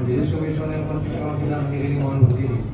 Majelis Komisioner Persidangan sedang mengiringi mohon berdiri.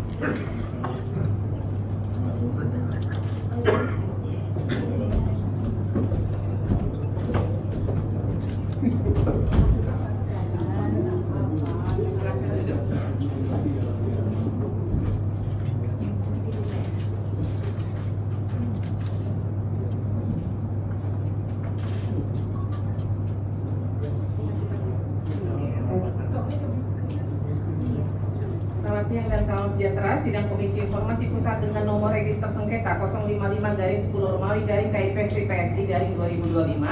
Selamat siang dan salam sejahtera. Sidang Komisi Informasi Pusat dengan nomor register sengketa 055-10-KIP-PSI-2025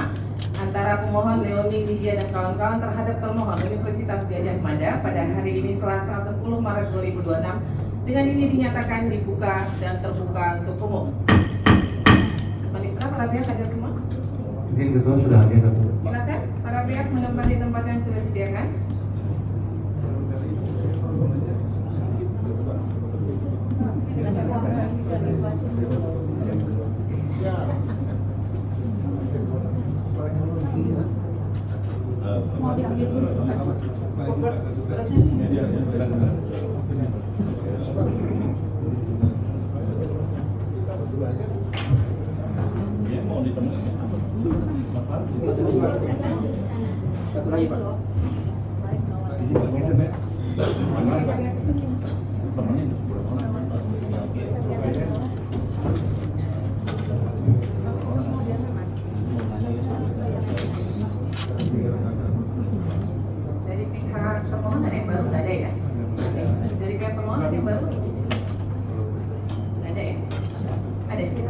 antara pemohon Leoni Lydia dan kawan-kawan terhadap termohon Universitas Gadjah Mada pada hari ini Selasa 10 Maret 2026 dengan ini dinyatakan dibuka dan terbuka untuk umum. Panitera, para pihak hadir semua? Izin ketua sudah hadir, Datu. Silakan para pihak menempati tempat yang sudah disediakan. Satu lagi, Pak. Dari pihak pemohon ada yang baru, nggak ada ya? Dari pihak pemohon ada yang baru? Nggak ada ya? Ada sih?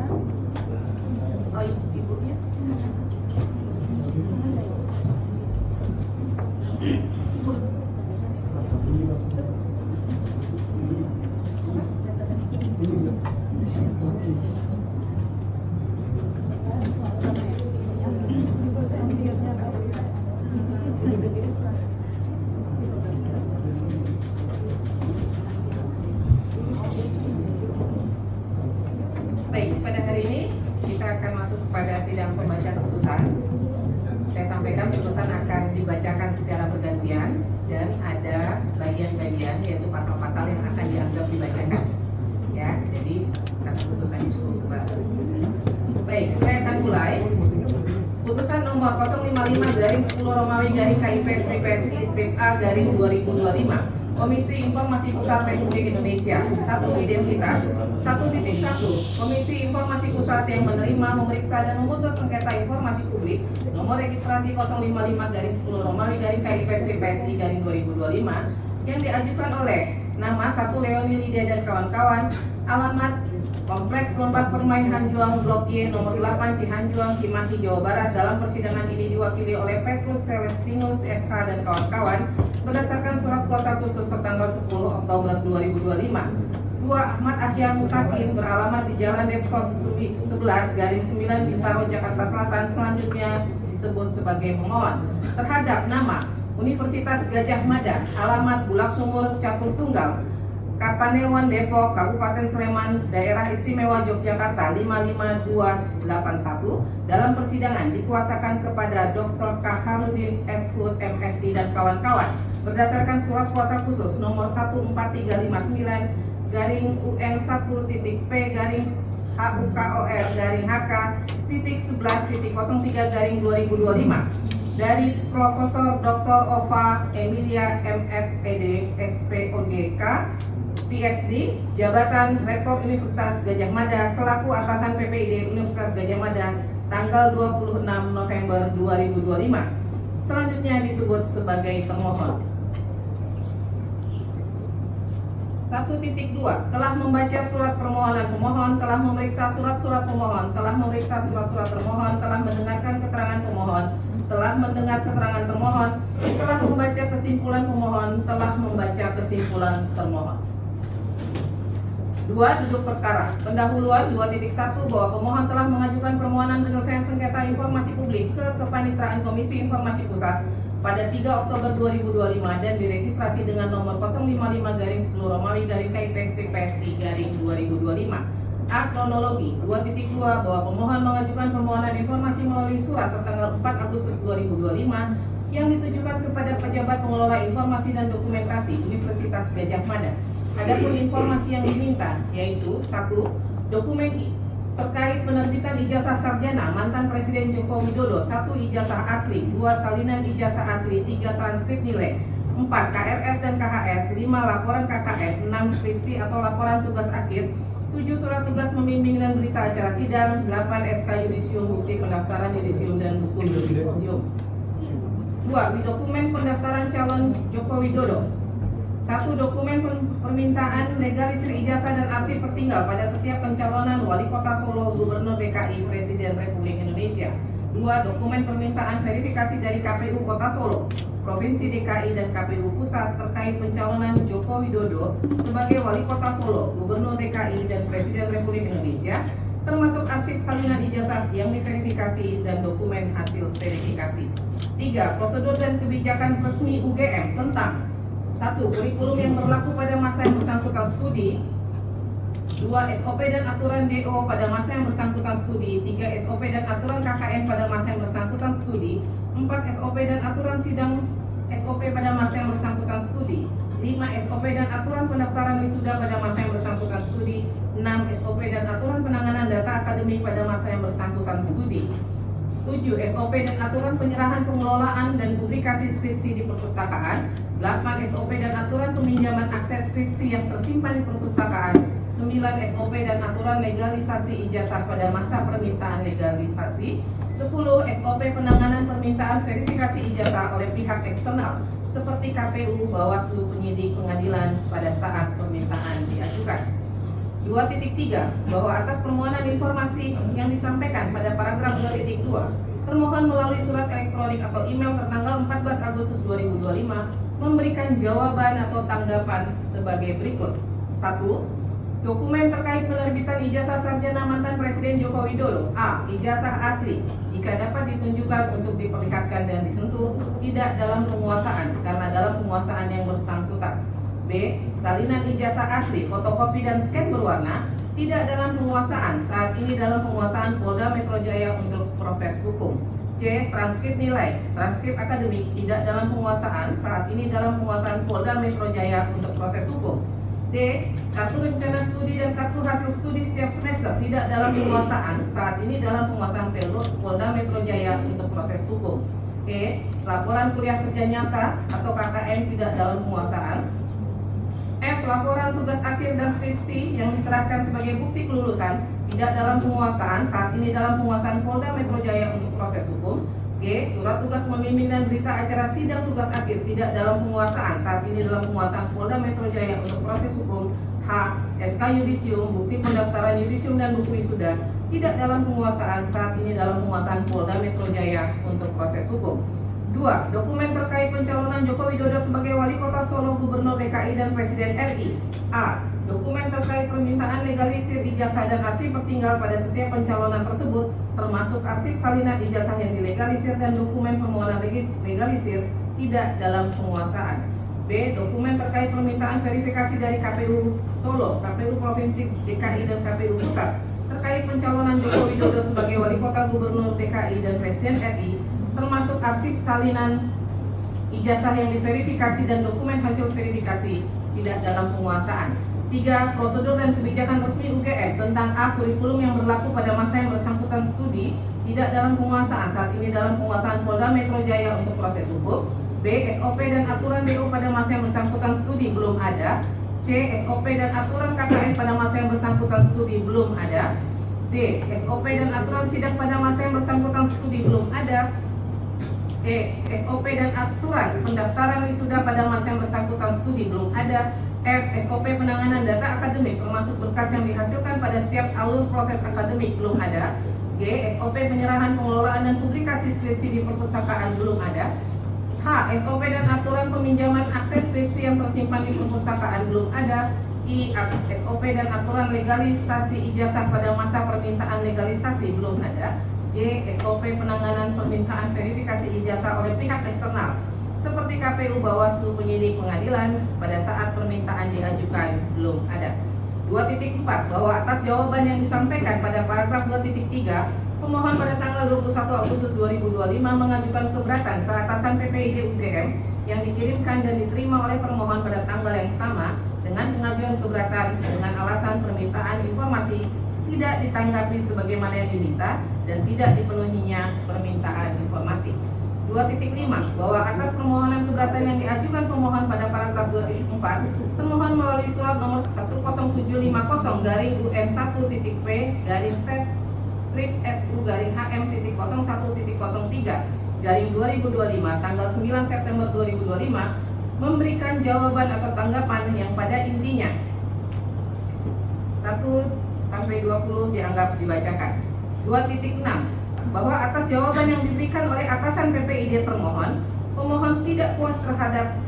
Oh, ibunya? Baik, pada hari ini kita akan masuk kepada sidang pembacaan putusan. Saya sampaikan putusan akan dibacakan secara bergantian dan ada bagian-bagian yaitu pasal-pasal yang akan dianggap dibacakan. Ya, jadi karena putusannya cukup tebal. Baik, saya akan mulai. Putusan nomor 055-10-KIP-PSI-A-2025. Komisi Informasi Pusat Republik Indonesia. 1. Identitas. 1.1. Komisi Informasi Pusat yang menerima, memeriksa dan memutus sengketa informasi publik nomor registrasi 055-10-KIP-PSI-2025 yang diajukan oleh nama 1 Leoni Lydia dan kawan-kawan, alamat Kompleks Lembah Permai Hanjuang Blok Y nomor 8 Cihanjuang, Cimahi, Jawa Barat. Dalam persidangan ini diwakili oleh Petrus Celestinus SH dan kawan-kawan berdasarkan surat kuasa khusus tertanggal 10 Oktober 2025. 2. Ahmad Ahyar Mutakin beralamat di Jalan Depsos 11-9 Bintaro, Jakarta Selatan, selanjutnya disebut sebagai pemohon terhadap nama Universitas Gadjah Mada, alamat Bulak Sumur Catur Tunggal, Kapanewon Depok, Kabupaten Sleman, Daerah Istimewa Yogyakarta 55281. Dalam persidangan dikuasakan kepada Dr. Kaharudin Eshud MSI dan kawan-kawan berdasarkan surat kuasa khusus nomor 14359/UN1-P/HUKOR/HK.11.03/2025 dari Profesor Dr. Ova Emilia M.Ed. SPOGK PhD, jabatan Rektor Universitas Gadjah Mada selaku atasan PPID Universitas Gadjah Mada tanggal 26 November 2025. Selanjutnya disebut sebagai termohon. 1.2. Telah membaca surat permohonan pemohon, telah memeriksa surat-surat pemohon, telah memeriksa surat-surat termohon, telah mendengarkan keterangan pemohon, telah mendengar keterangan termohon, telah membaca kesimpulan pemohon, telah membaca kesimpulan termohon. 2. Duduk perkara. Pendahuluan 2.1 bahwa pemohon telah mengajukan permohonan penyelesaian sengketa informasi publik ke Kepanitraan Komisi Informasi Pusat pada 3 Oktober 2025 dan diregistrasi dengan nomor 055-10-KIP-PSI-2025. A. Kronologi 2.2 bahwa pemohon mengajukan permohonan informasi melalui surat tertanggal 4 Agustus 2025 yang ditujukan kepada pejabat pengelola informasi dan dokumentasi Universitas Gadjah Mada. Adapun informasi yang diminta yaitu 1. Dokumen terkait penerbitan ijazah sarjana mantan Presiden Joko Widodo, 1. Ijazah asli, 2. Salinan ijazah asli, 3. Transkrip nilai, 4. KRS dan KHS, 5. Laporan KKN, 6. Skripsi atau laporan tugas akhir, 7. Surat tugas membimbing dan berita acara sidang, 8. SK yudisium, bukti pendaftaran yudisium dan buku yudisium. 2. Dokumen pendaftaran calon Joko Widodo. 1. Dokumen permintaan legalisir ijazah dan arsip tertinggal pada setiap pencalonan Wali Kota Solo, Gubernur DKI, Presiden Republik Indonesia. 2. Dokumen permintaan verifikasi dari KPU Kota Solo, Provinsi DKI dan KPU Pusat terkait pencalonan Joko Widodo sebagai Wali Kota Solo, Gubernur DKI dan Presiden Republik Indonesia, termasuk arsip salinan ijazah yang diverifikasi dan dokumen hasil verifikasi. 3. Prosedur dan kebijakan resmi UGM tentang 1. Kurikulum yang berlaku pada masa yang bersangkutan studi, 2. SOP dan aturan DO pada masa yang bersangkutan studi, 3. SOP dan aturan KKN pada masa yang bersangkutan studi, 4. SOP dan aturan sidang SOP pada masa yang bersangkutan studi, 5. SOP dan aturan pendaftaran wisuda pada masa yang bersangkutan studi, 6. SOP dan aturan penanganan data akademik pada masa yang bersangkutan studi, 7. SOP dan aturan penyerahan pengelolaan dan publikasi skripsi di perpustakaan, 8. SOP dan aturan peminjaman akses skripsi yang tersimpan di perpustakaan, 9. SOP dan aturan legalisasi ijazah pada masa permintaan legalisasi, 10. SOP penanganan permintaan verifikasi ijazah oleh pihak eksternal seperti KPU, Bawaslu, penyidik, pengadilan pada saat permintaan diajukan. 2.3. Bahwa atas permohonan informasi yang disampaikan pada paragraf 2.2, termohon melalui surat elektronik atau email tertanggal 14 Agustus 2025 memberikan jawaban atau tanggapan sebagai berikut. 1. Dokumen terkait penerbitan ijazah sarjana mantan Presiden Joko Widodo. A. Ijazah asli jika dapat ditunjukkan untuk diperlihatkan dan disentuh, tidak dalam penguasaan karena dalam penguasaan yang bersangkutan. B. Salinan ijazah asli, fotokopi dan scan berwarna, tidak dalam penguasaan, saat ini dalam penguasaan Polda Metro Jaya untuk proses hukum. C. Transkrip nilai, transkrip akademik, tidak dalam penguasaan, saat ini dalam penguasaan Polda Metro Jaya untuk proses hukum. D. Kartu rencana studi dan kartu hasil studi setiap semester, tidak dalam penguasaan, saat ini dalam penguasaan Polda Metro Jaya untuk proses hukum. E. Laporan kuliah kerja nyata atau KKN tidak dalam penguasaan. F. Laporan tugas akhir dan skripsi yang diserahkan sebagai bukti kelulusan tidak dalam penguasaan, saat ini dalam penguasaan Polda Metro Jaya untuk proses hukum. G. Surat tugas membimbing dan berita acara sidang tugas akhir tidak dalam penguasaan, saat ini dalam penguasaan Polda Metro Jaya untuk proses hukum. H. SK yudisium, bukti pendaftaran yudisium dan buku wisuda tidak dalam penguasaan, saat ini dalam penguasaan Polda Metro Jaya untuk proses hukum. 2. Dokumen terkait pencalonan Joko Widodo sebagai Wali Kota Solo, Gubernur DKI dan Presiden RI. A. Dokumen terkait permintaan legalisir ijazah dan arsip tertinggal pada setiap pencalonan tersebut, termasuk arsip salinan ijazah yang dilegalisir dan dokumen permohonan legalisir tidak dalam penguasaan. B. Dokumen terkait permintaan verifikasi dari KPU Solo, KPU Provinsi DKI dan KPU Pusat terkait pencalonan Joko Widodo sebagai Wali Kota, Gubernur DKI dan Presiden RI, termasuk arsip salinan ijazah yang diverifikasi dan dokumen hasil verifikasi tidak dalam penguasaan. 3. Prosedur dan kebijakan resmi UGM tentang A. Kurikulum yang berlaku pada masa yang bersangkutan studi tidak dalam penguasaan, saat ini dalam penguasaan Polda Metro Jaya untuk proses hukum. B. SOP dan aturan DO pada masa yang bersangkutan studi belum ada. C. SOP dan aturan KKN pada masa yang bersangkutan studi belum ada. D. SOP dan aturan sidang pada masa yang bersangkutan studi belum ada. E. SOP dan aturan pendaftaran wisuda pada masa yang bersangkutan studi belum ada. F. SOP penanganan data akademik termasuk berkas yang dihasilkan pada setiap alur proses akademik belum ada. G. SOP penyerahan pengelolaan dan publikasi skripsi di perpustakaan belum ada. H. SOP dan aturan peminjaman akses skripsi yang tersimpan di perpustakaan belum ada. I. SOP dan aturan legalisasi ijazah pada masa permintaan legalisasi belum ada. J. SOP penanganan permintaan verifikasi ijazah oleh pihak eksternal seperti KPU, Bawaslu, penyidik, pengadilan pada saat permintaan diajukan belum ada. 2.4. Bahwa atas jawaban yang disampaikan pada paragraf 2.3 Pemohon pada tanggal 21 Agustus 2025 mengajukan keberatan ke atasan PPID UGM yang dikirimkan dan diterima oleh termohon pada tanggal yang sama dengan pengajuan keberatan dengan alasan permintaan informasi tidak ditanggapi sebagaimana yang diminta dan tidak dipenuhinya permintaan informasi. 2.5 bahwa atas permohonan keberatan yang diajukan pemohon pada paragraf 2.4, termohon melalui surat nomor 10750/Garing-SU-SU-HM.01.03/2025 tanggal 9 September 2025 memberikan jawaban atau tanggapan yang pada intinya 1-20 dianggap dibacakan. 2.6 bahwa atas jawaban yang diberikan oleh atasan PPID termohon, pemohon tidak puas terhadap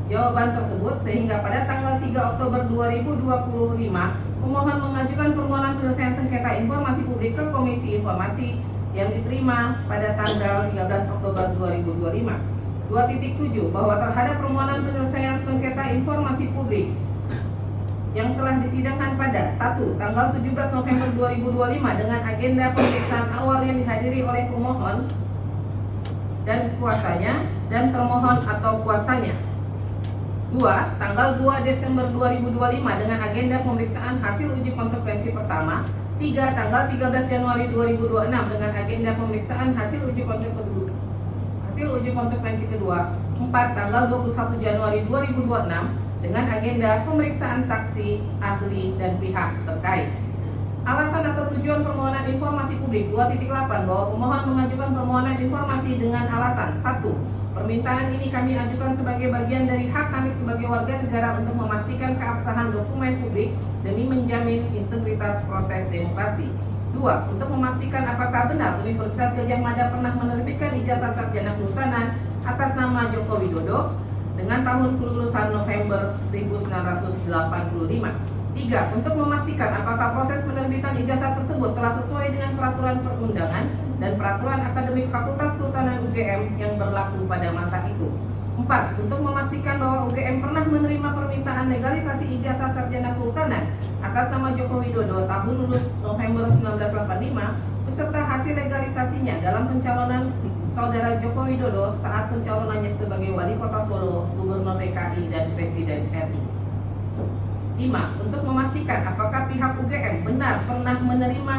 jawaban tersebut sehingga pada tanggal 3 Oktober 2025 pemohon mengajukan permohonan penyelesaian sengketa informasi publik ke Komisi Informasi yang diterima pada tanggal 13 Oktober 2025. 2.7 bahwa terhadap permohonan penyelesaian sengketa informasi publik yang telah disidangkan pada 1. Tanggal 17 November 2025 dengan agenda pemeriksaan awal yang dihadiri oleh pemohon dan kuasanya dan termohon atau kuasanya. 2. Tanggal 2 Desember 2025 dengan agenda pemeriksaan hasil uji konsekuensi pertama. 3. Tanggal 13 Januari 2026 dengan agenda pemeriksaan hasil uji konsekuensi kedua. 4. Tanggal 21 Januari 2026 dengan agenda pemeriksaan saksi, ahli, dan pihak terkait. Alasan atau tujuan permohonan informasi publik 2.8 bahwa pemohon mengajukan permohonan informasi dengan alasan 1. Permintaan ini kami ajukan sebagai bagian dari hak kami sebagai warga negara untuk memastikan keabsahan dokumen publik demi menjamin integritas proses demokrasi. 2. Untuk memastikan apakah benar Universitas Gadjah Mada pernah menerbitkan ijazah sarjana kehutanan atas nama Joko Widodo dengan tahun kelulusan November 1985. 3. Untuk memastikan apakah proses penerbitan ijazah tersebut telah sesuai dengan peraturan perundangan dan peraturan akademik Fakultas Kehutanan UGM yang berlaku pada masa itu. 4. Untuk memastikan bahwa UGM pernah menerima permintaan legalisasi ijazah sarjana kehutanan atas nama Joko Widodo tahun lulus November 1985 beserta hasil legalisasinya dalam pencalonan Saudara Joko Widodo saat pencalonannya sebagai Wali Kota Solo, Gubernur DKI, dan Presiden RI. 5. Untuk memastikan apakah pihak UGM benar pernah menerima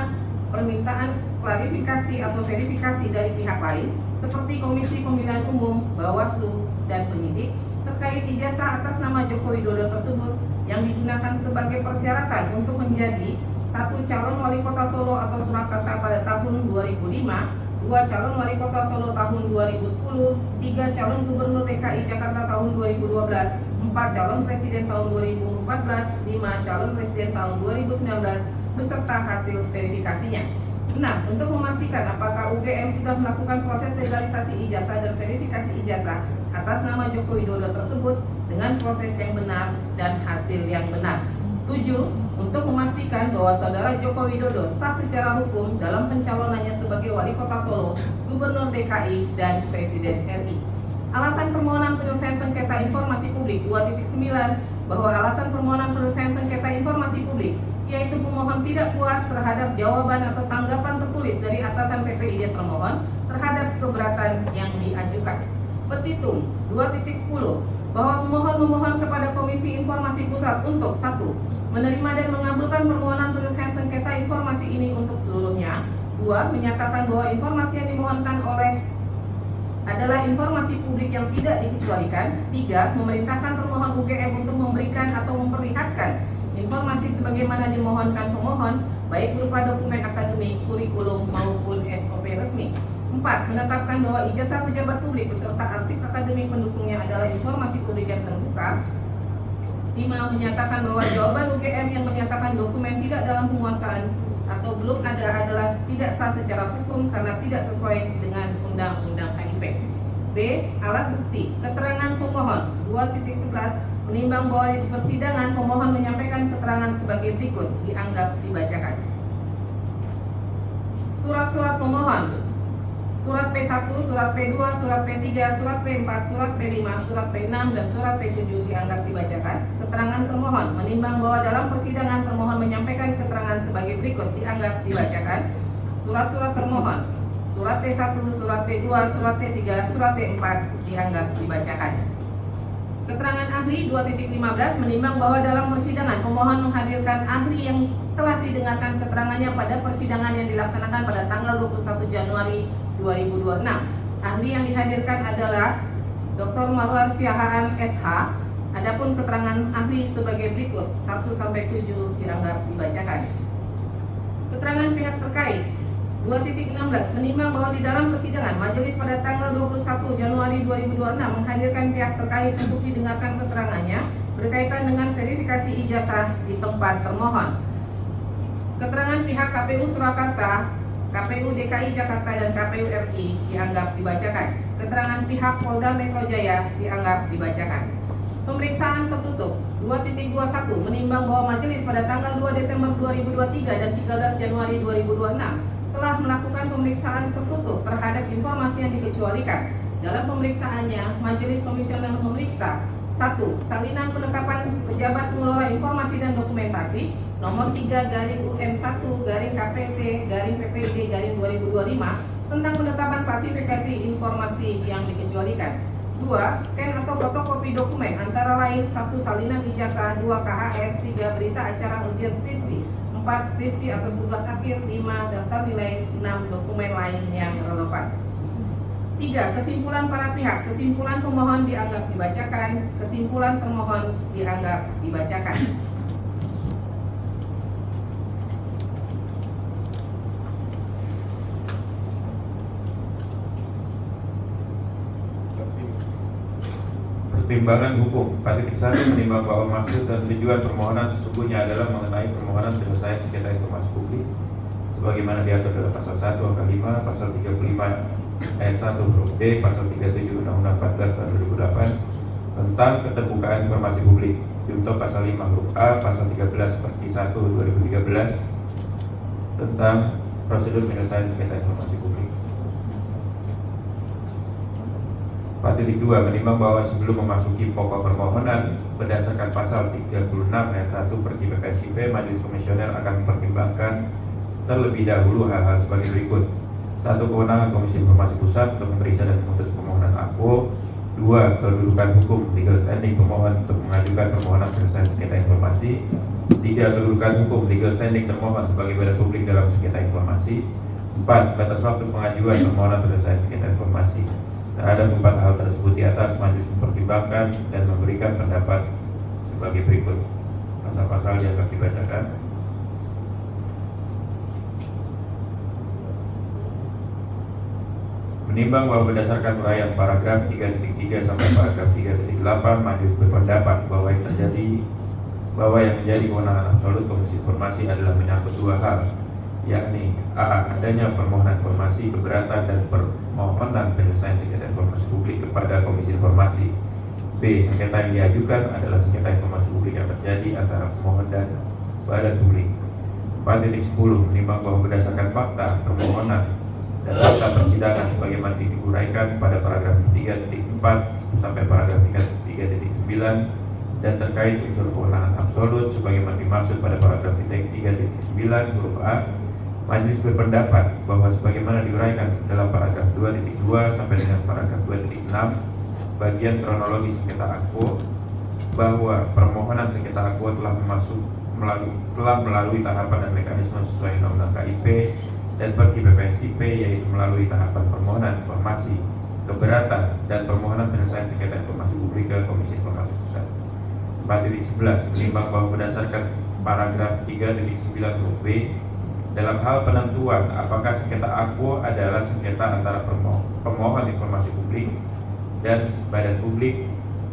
permintaan klarifikasi atau verifikasi dari pihak lain seperti Komisi Pemilihan Umum, Bawaslu, dan penyidik terkait ijazah atas nama Joko Widodo tersebut yang digunakan sebagai persyaratan untuk menjadi 1. Calon Wali Kota Solo atau Surakarta pada tahun 2005, 2. Calon Wali Kota Solo tahun 2010, 3. Calon Gubernur DKI Jakarta tahun 2012, 4. Calon Presiden tahun 2014, 5. Calon Presiden tahun 2019 beserta hasil verifikasinya. 6. Untuk memastikan apakah UGM sudah melakukan proses legalisasi ijazah dan verifikasi ijazah atas nama Joko Widodo tersebut dengan proses yang benar dan hasil yang benar. 7. Untuk memastikan bahwa Saudara Joko Widodo sah secara hukum dalam pencalonannya sebagai Wali Kota Solo, Gubernur DKI, dan Presiden RI. Alasan permohonan penyelesaian sengketa informasi publik 2.9 bahwa alasan permohonan penyelesaian sengketa informasi publik yaitu pemohon tidak puas terhadap jawaban atau tanggapan tertulis dari atasan PPID termohon terhadap keberatan yang diajukan. Petitum 2.10 bahwa pemohon memohon kepada Komisi Informasi Pusat untuk 1. Menerima dan mengabulkan permohonan penyelesaian sengketa informasi ini untuk seluruhnya. 2. Menyatakan bahwa informasi yang dimohonkan oleh adalah informasi publik yang tidak dikecualikan. 3. Memerintahkan termohon UGM untuk memberikan atau memperlihatkan informasi sebagaimana dimohonkan pemohon, baik berupa dokumen akademik, kurikulum, maupun SOP resmi. 4. Menetapkan bahwa ijazah pejabat publik beserta arsip akademik pendukungnya adalah informasi publik yang terbuka. 5. Menyatakan bahwa jawaban UGM yang menyatakan dokumen tidak dalam penguasaan atau belum ada adalah tidak sah secara hukum karena tidak sesuai dengan Undang-Undang HIP. B. Alat bukti keterangan pemohon 2.11 menimbang bahwa di persidangan pemohon menyampaikan keterangan sebagai berikut dianggap dibacakan. Surat-surat pemohon: surat P1, surat P2, surat P3, surat P4, surat P5, surat P6, dan surat P7 dianggap dibacakan. Keterangan termohon menimbang bahwa dalam persidangan termohon menyampaikan keterangan sebagai berikut dianggap dibacakan. Surat-surat termohon, surat T1, surat T2, surat T3, surat T4 dianggap dibacakan. Keterangan ahli 2.15 menimbang bahwa dalam persidangan pemohon menghadirkan ahli yang telah didengarkan keterangannya pada persidangan yang dilaksanakan pada tanggal 21 Januari 2026. Ahli yang dihadirkan adalah Dr. Marwar Siahaan SH. Adapun keterangan ahli sebagai berikut 1-7 dianggap dibacakan. Keterangan pihak terkait 2.16 menimbang bahwa di dalam persidangan majelis pada tanggal 21 Januari 2026 menghadirkan pihak terkait untuk didengarkan keterangannya berkaitan dengan verifikasi ijazah di tempat termohon. Keterangan pihak KPU Surakarta, KPU DKI Jakarta dan KPU RI dianggap dibacakan. Keterangan pihak Polda Metro Jaya dianggap dibacakan. Pemeriksaan tertutup 2.21 menimbang bahwa majelis pada tanggal 2 Desember 2023 dan 13 Januari 2026 telah melakukan pemeriksaan tertutup terhadap informasi yang dikecualikan. Dalam pemeriksaannya, majelis komisioner memeriksa 1. Salinan penetapan pejabat pengelola informasi dan dokumentasi nomor 3/UN1/KPT/PPID/2025 tentang penetapan klasifikasi informasi yang dikecualikan. 2. Scan atau fotokopi dokumen antara lain 1. Salinan ijazah, 2. KHS, 3. Berita acara ujian skripsi, 4. Skripsi atau tugas akhir, 5. Daftar nilai, 6. Dokumen lain yang relevan. 3. Kesimpulan para pihak. Kesimpulan pemohon dianggap dibacakan, kesimpulan termohon dianggap dibacakan. Pertimbangan hukum 4.1 menimbang bahwa maksud dan tujuan permohonan sesungguhnya adalah mengenai permohonan penyelesaian sengketa informasi publik sebagaimana diatur dalam pasal 1 angka 5, pasal 35 ayat 1 huruf D, pasal 37 Undang-Undang 14 tahun 2008 tentang keterbukaan informasi publik, junto pasal 5 huruf A, pasal 13 perti 1 2013 tentang prosedur penyelesaian sengketa informasi publik. 4.2 menimbang bahwa sebelum memasuki pokok permohonan berdasarkan pasal 36 ayat 1 Perti PPSIP, Majelis Komisioner akan mempertimbangkan terlebih dahulu hal-hal sebagai berikut. 1. Kewenangan Komisi Informasi Pusat untuk memeriksa dan memutus permohonan AKO. 2. Kedudukan hukum legal standing pemohon untuk mengajukan permohonan penyelesaian sengketa informasi. 3. Kedudukan hukum legal standing termohon sebagai badan publik dalam sengketa informasi. 4. Batas waktu pengajuan permohonan penyelesaian sengketa informasi. Terhadap 4 hal tersebut di atas, majelis mempertimbangkan dan memberikan pendapat sebagai berikut. Pasal-pasal dianggap dibacakan. Menimbang bahwa berdasarkan uraian paragraf 3.3 sampai paragraf 3.8, majelis berpendapat bahwa yang menjadi kewenangan absolut Komisi Informasi adalah menyangkut 2 hal, yakni A. Adanya permohonan informasi keberatan dan permohonan penyelesaian sengketa informasi publik kepada Komisi Informasi. B. Sengketa yang diajukan adalah sengketa informasi publik yang terjadi antara pemohon dan badan publik. 4.10 menimbang bahwa berdasarkan fakta permohonan dan fakta persidangan sebagaimana diuraikan pada paragraf 3.4 sampai paragraf 3.9 dan terkait unsur kewenangan absolut sebagaimana dimaksud pada paragraf 3.9 huruf A, majelis berpendapat bahwa sebagaimana diuraikan dalam paragraf 2.2 sampai dengan paragraf 2.6 bagian kronologi sengketa AKO, bahwa permohonan sengketa AKO telah melalui tahapan dan mekanisme sesuai Undang-Undang KIP dan Perti PPSIP, yaitu melalui tahapan permohonan informasi keberatan dan permohonan penyelesaian sengketa informasi publik ke Komisi Informasi Pusat. 4.11 menimbang bahwa berdasarkan paragraf 3.9 huruf B, dalam hal penentuan apakah sengketa AKO adalah sengketa antara pemohon informasi publik dan badan publik,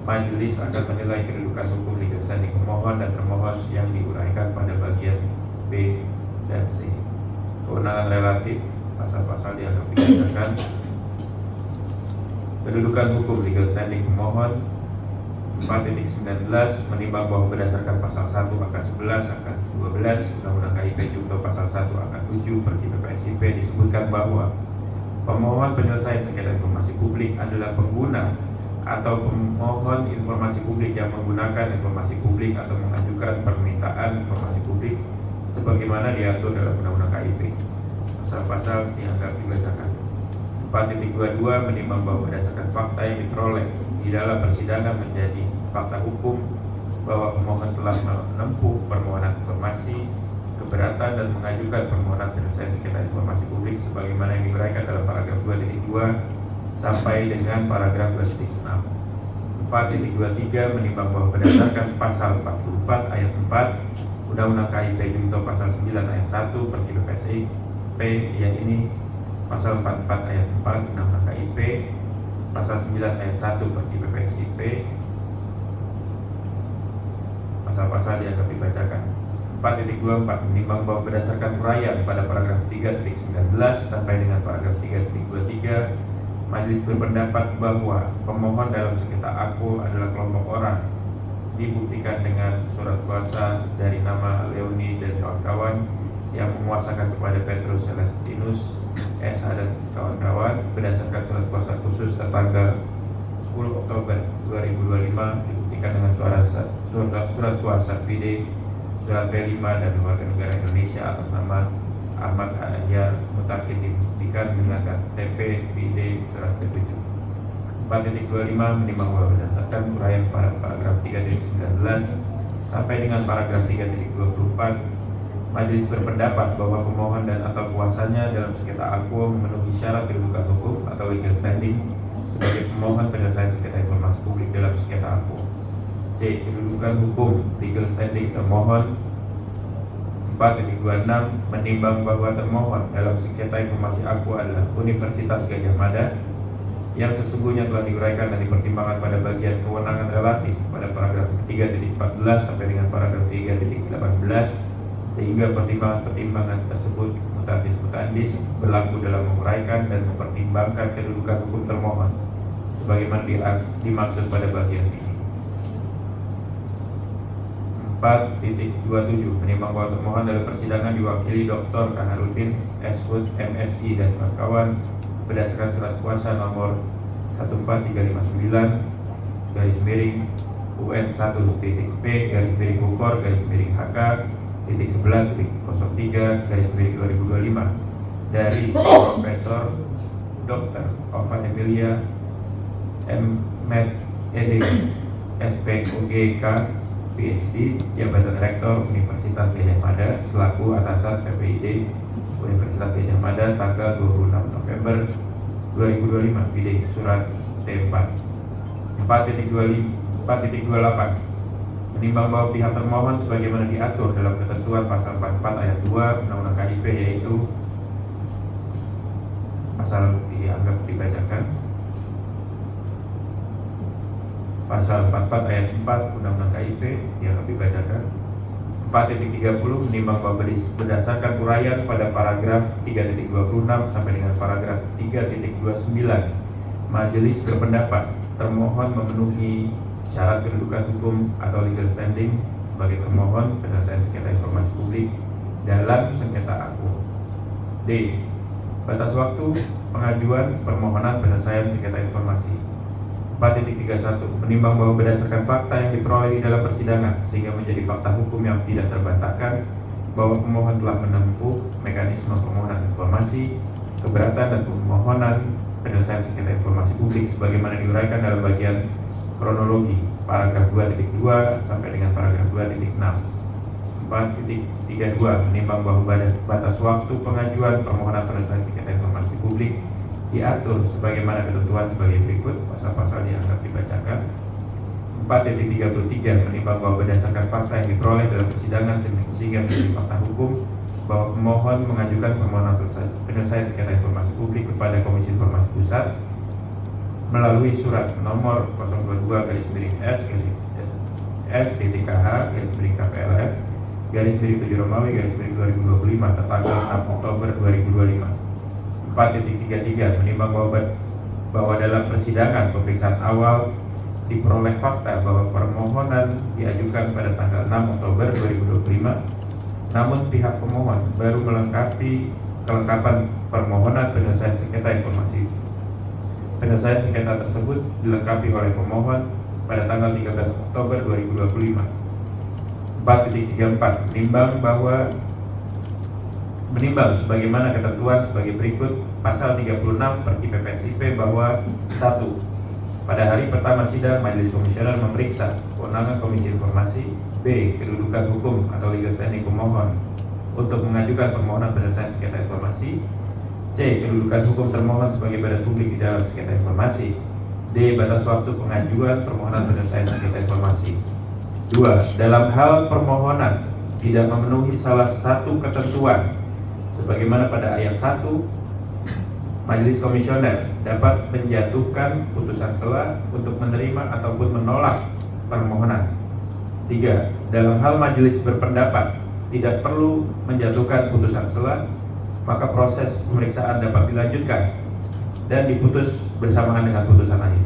majelis akan menilai kedudukan hukum legal standing pemohon dan termohon yang diuraikan pada bagian B dan C. Kewenangan relatif, pasal-pasal dianggap dibacakan. Kedudukan hukum legal standing pemohon. 4.19 menimbang bahwa berdasarkan pasal 1 angka 11 angka 12 Undang-Undang KIP junto pasal 1 angka 7 Perti PPSIP disebutkan bahwa pemohon penyelesaian sengketa informasi publik adalah pengguna atau pemohon informasi publik yang menggunakan informasi publik atau mengajukan permintaan informasi publik sebagaimana diatur dalam Undang-Undang KIP. pasal-pasal dianggap dibacakan. 4.22 menimbang bahwa berdasarkan fakta yang diperoleh di dalam persidangan menjadi fakta hukum bahwa pemohon telah menempuh permohonan informasi keberatan dan mengajukan permohonan penyelesaian sengketa informasi publik sebagaimana yang diuraikan dalam paragraf 2.2 sampai dengan paragraf 2.6. 4.23 menimbang bahwa berdasarkan pasal 44 ayat 4 Undang-Undang KIP junto pasal 9 ayat 1 Perti PPSIP yang ini pasal 44 ayat 4 Undang-Undang KIP, pasal 9 ayat 1 Perti PPSIP, pasal-pasal dianggap dibacakan. 4.24 menimbang bahwa berdasarkan uraian pada paragraf 3.19 sampai dengan paragraf 3.23 Majelis berpendapat bahwa pemohon dalam sengketa aku adalah kelompok orang dibuktikan dengan surat kuasa dari nama Leoni dan kawan-kawan yang menguasakan kepada Petrus Celestinus SH dan kawan-kawan berdasarkan surat kuasa khusus tertanggal 10 Oktober 2025 dibuktikan dengan surat kuasa Fide surat B5 dan warga negara Indonesia atas nama Ahmad Anjar Mutakin dibuktikan dengan KTP Fide surat B7. 4.25 menimbang bahwa berdasarkan uraian pada paragraf 3.19 sampai dengan paragraf 3.24 Majelis berpendapat bahwa pemohon dan atau kuasanya dalam sengketa aku memenuhi syarat kedudukan hukum atau legal standing sebagai pemohon penyelesaian sengketa informasi publik dalam sengketa aku. C. Kedudukan hukum legal standing termohon. 4.26 menimbang bahwa termohon dalam sengketa informasi aku adalah Universitas Gadjah Mada yang sesungguhnya telah diuraikan dan dipertimbangkan pada bagian kewenangan relatif pada paragraf 3.14 sampai dengan paragraf 3.18 sehingga pertimbangan-pertimbangan tersebut mutatis mutandis berlaku dalam menguraikan dan mempertimbangkan kedudukan hukum termohon sebagaimana dimaksud pada bagian ini. 4.27 menimbang bahwa termohon dalam persidangan diwakili Dr. Kaharudin Eshud MSI dan kawan-kawan berdasarkan surat kuasa nomor 14359 garis miring UN 1.P garis miring Bogor garis miring HK titik 11.03 garis miring 2025 dari Profesor Dr. Ova Emilia M. Med. Ed. SPOGK PhD Jabatan Rektor Universitas Gadjah Mada selaku atasan PPID Universitas Gadjah Mada tanggal 26 November 2025 Bidang Surat T4. 4.28 menimbang bahwa pihak termohon sebagaimana diatur dalam ketentuan pasal 44 ayat 2 Undang-Undang KIP yaitu pasal dianggap dibacakan pasal 44 ayat 4 Undang-Undang KIP dianggap dibacakan. 4.30 menimbang bahwa berdasarkan uraian pada paragraf 3.26 sampai dengan paragraf 3.29 Majelis berpendapat termohon memenuhi syarat kedudukan hukum atau legal standing sebagai termohon penyelesaian sengketa informasi publik dalam sengketa aku. D. Batas waktu pengajuan permohonan penyelesaian sengketa informasi. 4.31 menimbang bahwa berdasarkan fakta yang diperoleh di dalam persidangan sehingga menjadi fakta hukum yang tidak terbantahkan bahwa pemohon telah menempuh mekanisme permohonan informasi, keberatan dan permohonan penyelesaian sengketa informasi publik sebagaimana diuraikan dalam bagian kronologi paragraf 2.2 sampai dengan paragraf 2.6. 4.32 menimbang bahwa batas waktu pengajuan permohonan penyelesaian sengketa informasi publik diatur sebagaimana ketentuan sebagai berikut. Pasal-pasal dianggap dibacakan. 4.33 menimbang bahwa berdasarkan fakta yang diperoleh dalam persidangan sehingga menjadi fakta hukum bahwa pemohon mengajukan permohonan penyelesaian sengketa informasi publik kepada Komisi Informasi Pusat melalui surat nomor 022/S/KH/KPLF /7 Romawi /2025 tertanggal 6 Oktober 2025. 4.33 menimbang bahwa dalam persidangan pemeriksaan awal diperoleh fakta bahwa permohonan diajukan pada tanggal 6 Oktober 2025 namun pihak pemohon baru melengkapi kelengkapan permohonan penyelesaian sengketa informasi. Penyelesaian sengketa tersebut dilengkapi oleh pemohon pada tanggal 13 Oktober 2025. 4.34 menimbang bahwa menimbang sebagaimana ketentuan sebagai berikut pasal 36 Perki PPSIP bahwa 1. Pada hari pertama sidang, Majelis Komisioner memeriksa kewenangan Komisi Informasi. B. Kedudukan hukum atau legal standing pemohon untuk mengajukan permohonan penyelesaian sengketa informasi. C. Kedudukan hukum termohon sebagai badan publik di dalam sengketa informasi. D. Batas waktu pengajuan permohonan penyelesaian sengketa informasi. 2. Dalam hal permohonan tidak memenuhi salah satu ketentuan sebagaimana pada ayat 1, Majelis Komisioner dapat menjatuhkan putusan sela untuk menerima ataupun menolak permohonan. 3. Dalam hal majelis berpendapat tidak perlu menjatuhkan putusan sela, maka proses pemeriksaan dapat dilanjutkan dan diputus bersamaan dengan putusan akhir.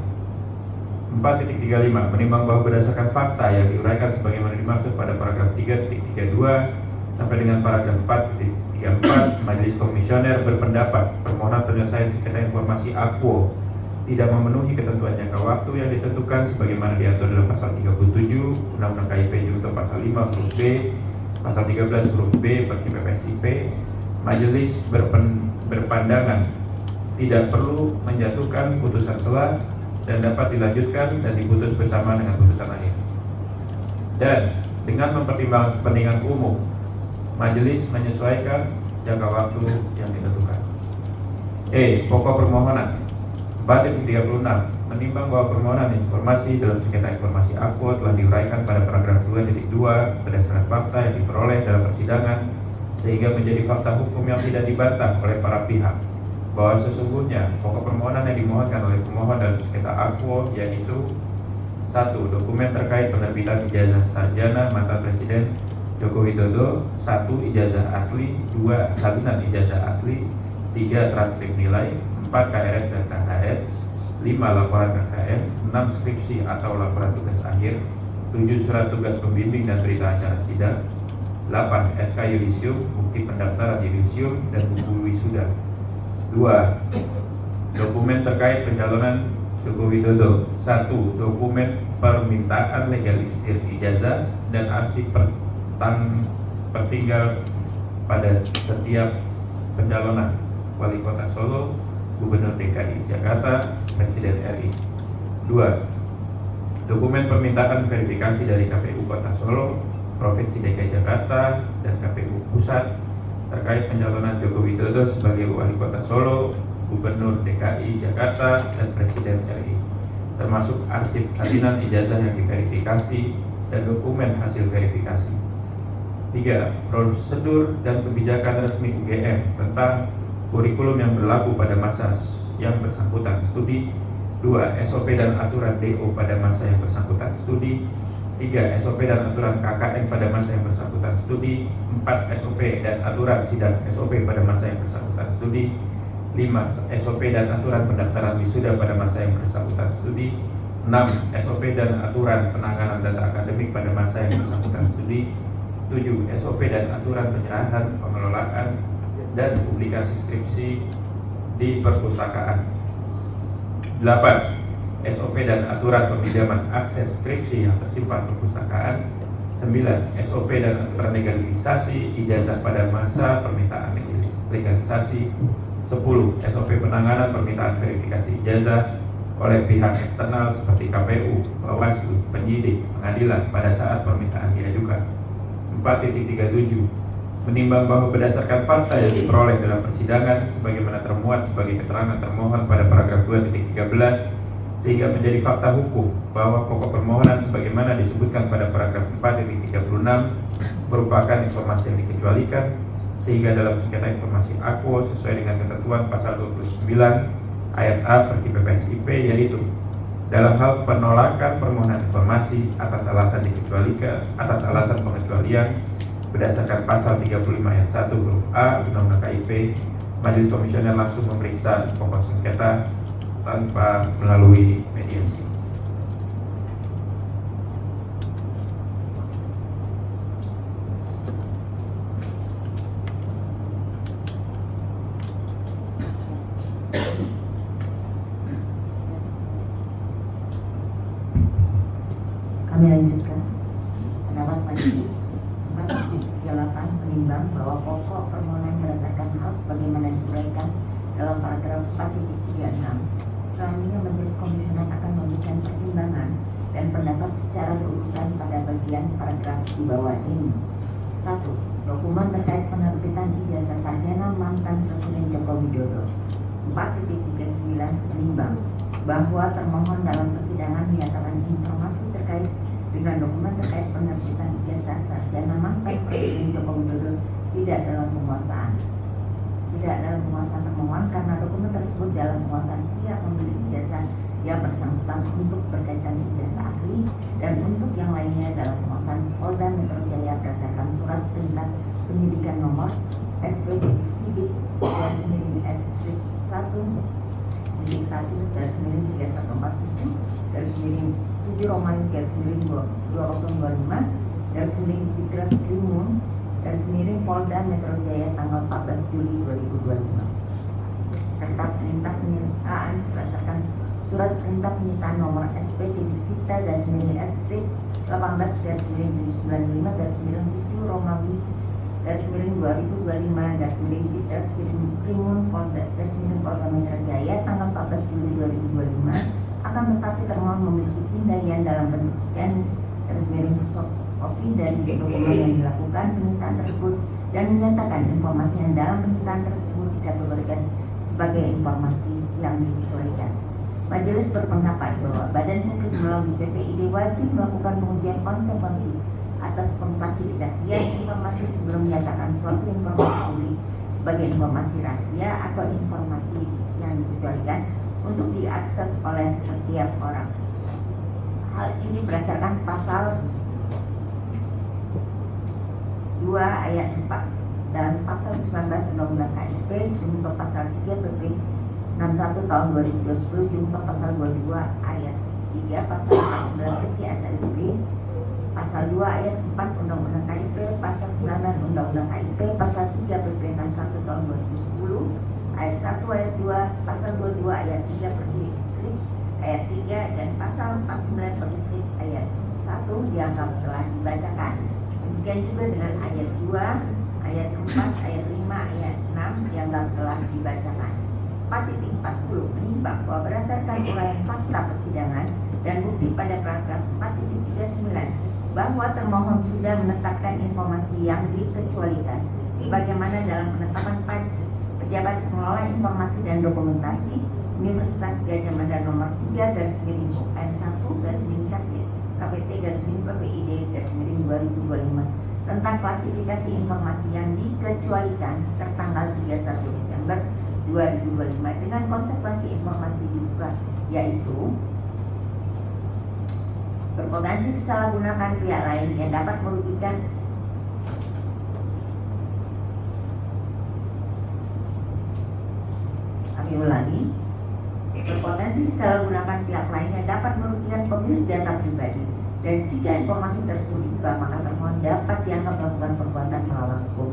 4.35 menimbang bahwa berdasarkan fakta yang diuraikan sebagaimana dimaksud pada paragraf 3.32 sampai dengan paragraf 4.34, Majelis Komisioner berpendapat permohonan penyelesaian sengketa informasi Aquo tidak memenuhi ketentuan jangka waktu yang ditentukan sebagaimana diatur dalam pasal 37 Undang-Undang KIP junto pasal 5 huruf B, pasal 13 huruf B Perki PPSIP. Majelis berpandangan tidak perlu menjatuhkan putusan sela dan dapat dilanjutkan dan diputus bersama dengan putusan akhir. Dan dengan mempertimbangkan kepentingan umum, majelis menyesuaikan jangka waktu yang ditentukan. E. Pokok permohonan. 4.36 menimbang bahwa permohonan informasi dalam sengketa informasi Aquo telah diuraikan pada paragraf 2.2 berdasarkan fakta yang diperoleh dalam persidangan sehingga menjadi fakta hukum yang tidak dibantah oleh para pihak bahwa sesungguhnya pokok permohonan yang dimohonkan oleh pemohon dalam sengketa Aquo yaitu 1. Dokumen terkait penerbitan ijazah sarjana mantan Presiden Joko Widodo. 1. Ijazah asli. 2. Salinan ijazah asli. 3. Transkrip nilai. 4. KRS dan KHS. 5. Laporan KKM. 6. Skripsi atau laporan tugas akhir. 7. Surat tugas pembimbing dan berita acara sidang. 8. SK yudisium, bukti pendaftaran yudisium dan buku wisuda. 2. Dokumen terkait pencalonan Joko Widodo. 1. Dokumen permintaan legalisir ijazah dan arsip pertinggal pada setiap pencalonan Wali Kota Solo, Gubernur DKI Jakarta, Presiden RI. 2. Dokumen permintaan verifikasi dari KPU Kota Solo, Provinsi DKI Jakarta, dan KPU Pusat terkait pencalonan Joko Widodo sebagai Wali Kota Solo, Gubernur DKI Jakarta, dan Presiden RI, termasuk arsip salinan ijazah yang diverifikasi dan dokumen hasil verifikasi. 3. Prosedur dan kebijakan resmi UGM tentang kurikulum yang berlaku pada masa yang bersangkutan studi. 2. SOP dan aturan DO pada masa yang bersangkutan studi. 3. SOP dan aturan KKN pada masa yang bersangkutan studi. 4. SOP dan aturan sidang SOP pada masa yang bersangkutan studi. 5. SOP dan aturan pendaftaran wisuda pada masa yang bersangkutan studi. 6. SOP dan aturan penanganan data akademik pada masa yang bersangkutan studi. 7. SOP dan aturan penyerahan, pengelolaan, dan publikasi skripsi di perpustakaan. 8. SOP dan aturan peminjaman akses skripsi yang tersimpan perpustakaan. 9. SOP dan aturan legalisasi ijazah pada masa permintaan legalisasi. 10. SOP penanganan permintaan verifikasi ijazah oleh pihak eksternal seperti KPU, Bawaslu, penyidik, pengadilan pada saat permintaan diajukan. 4.37 menimbang bahwa berdasarkan fakta yang diperoleh dalam persidangan sebagaimana termuat sebagai keterangan termohon pada paragraf 2.13 sehingga menjadi fakta hukum bahwa pokok permohonan sebagaimana disebutkan pada paragraf 4.36 merupakan informasi yang dikecualikan sehingga dalam sengketa informasi Aquo sesuai dengan ketentuan pasal 29 ayat A Perki PPSIP yaitu dalam hal penolakan permohonan informasi atas alasan pengecualian berdasarkan pasal 35 ayat 1 huruf A Undang-Undang KIP, Majelis Komisioner langsung memeriksa pokok sengketa tanpa melalui mediasi. Kami lanjutkan. Pendapat majelis 4.38 menimbang bahwa pokok permohonan berdasarkan hal sebagaimana diuraikan dalam paragraf 4.36. Selanjutnya Majelis Komisioner akan memberikan pertimbangan dan pendapat secara berurutan pada bagian paragraf di bawah ini. 1. Dokumen terkait penerbitan ijazah sarjana mantan Presiden Joko Widodo. 4.39 menimbang bahwa termohon dalam persidangan menyatakan informasi terkait dengan dokumen terkait penerbitan ijazah sarjana mantan Presiden Joko Widodo tidak dalam penguasaan termohon karena dokumen tersebut dalam penguasaan pihak pemilik ijazah yang bersangkutan untuk berkaitan ijazah asli dan untuk yang lainnya dalam penguasaan Polda Metro Jaya berdasarkan surat perintah penyidikan nomor SP.Sidik /1/1/31/2025 Polda Metro Jaya tanggal 14 Juli 2025 serta perintah penyitaan berdasarkan surat perintah penyitaan nomor SP.Sita-18/795/7 Romawi /2025/Krimun Polda Metro Jaya tanggal 14 Juli 2025 akan tetapi termohon memiliki pindaian dalam bentuk scan kopi dari dokumen yang dilakukan penyitaan tersebut dan menyatakan informasi yang dalam penyitaan tersebut dikategorikan sebagai informasi yang dikecualikan. Majelis berpendapat bahwa Badan Publik melalui PPID wajib melakukan pengujian konsekuensi atas pengklasifikasian informasi sebelum menyatakan suatu informasi publik sebagai informasi rahasia atau informasi yang dikecualikan untuk diakses oleh setiap orang. Hal ini berdasarkan pasal 2 ayat 4 dan pasal 19 Undang-Undang KIP junto pasal 3 PP 61 tahun 2020 junto pasal 22 ayat 3 pasal 49 PP SLB pasal 2 ayat 4 Undang-Undang KIP pasal 9 Undang-Undang KIP pasal 3 PP 61 tahun 2010 ayat 1 ayat 2 pasal 22 ayat 3 Pergi Slip ayat 3 dan pasal 49 Pergi Slip ayat 1 dianggap telah dibacakan. Demikian juga dengan ayat 2, ayat 4, ayat 5, ayat 6 dianggap telah dibacakan. 4.40 menimbang bahwa berdasarkan uraian fakta persidangan dan bukti pada paragraf 4.39 bahwa termohon sudah menetapkan informasi yang dikecualikan sebagaimana dalam penetapan pejabat pengelola informasi dan dokumentasi Universitas Gadjah Mada nomor 3/KPT/PPID/2025 tentang klasifikasi informasi yang dikecualikan tertanggal 31 Desember 2025 dengan konsekuensi informasi dibuka yaitu berpotensi disalahgunakan pihak lain yang dapat merugikan berpotensi disalahgunakan pihak lain yang dapat merugikan pemilik data pribadi dan jika informasi tersebut dibuka maka termohon dapat dianggap melakukan perbuatan melawan hukum,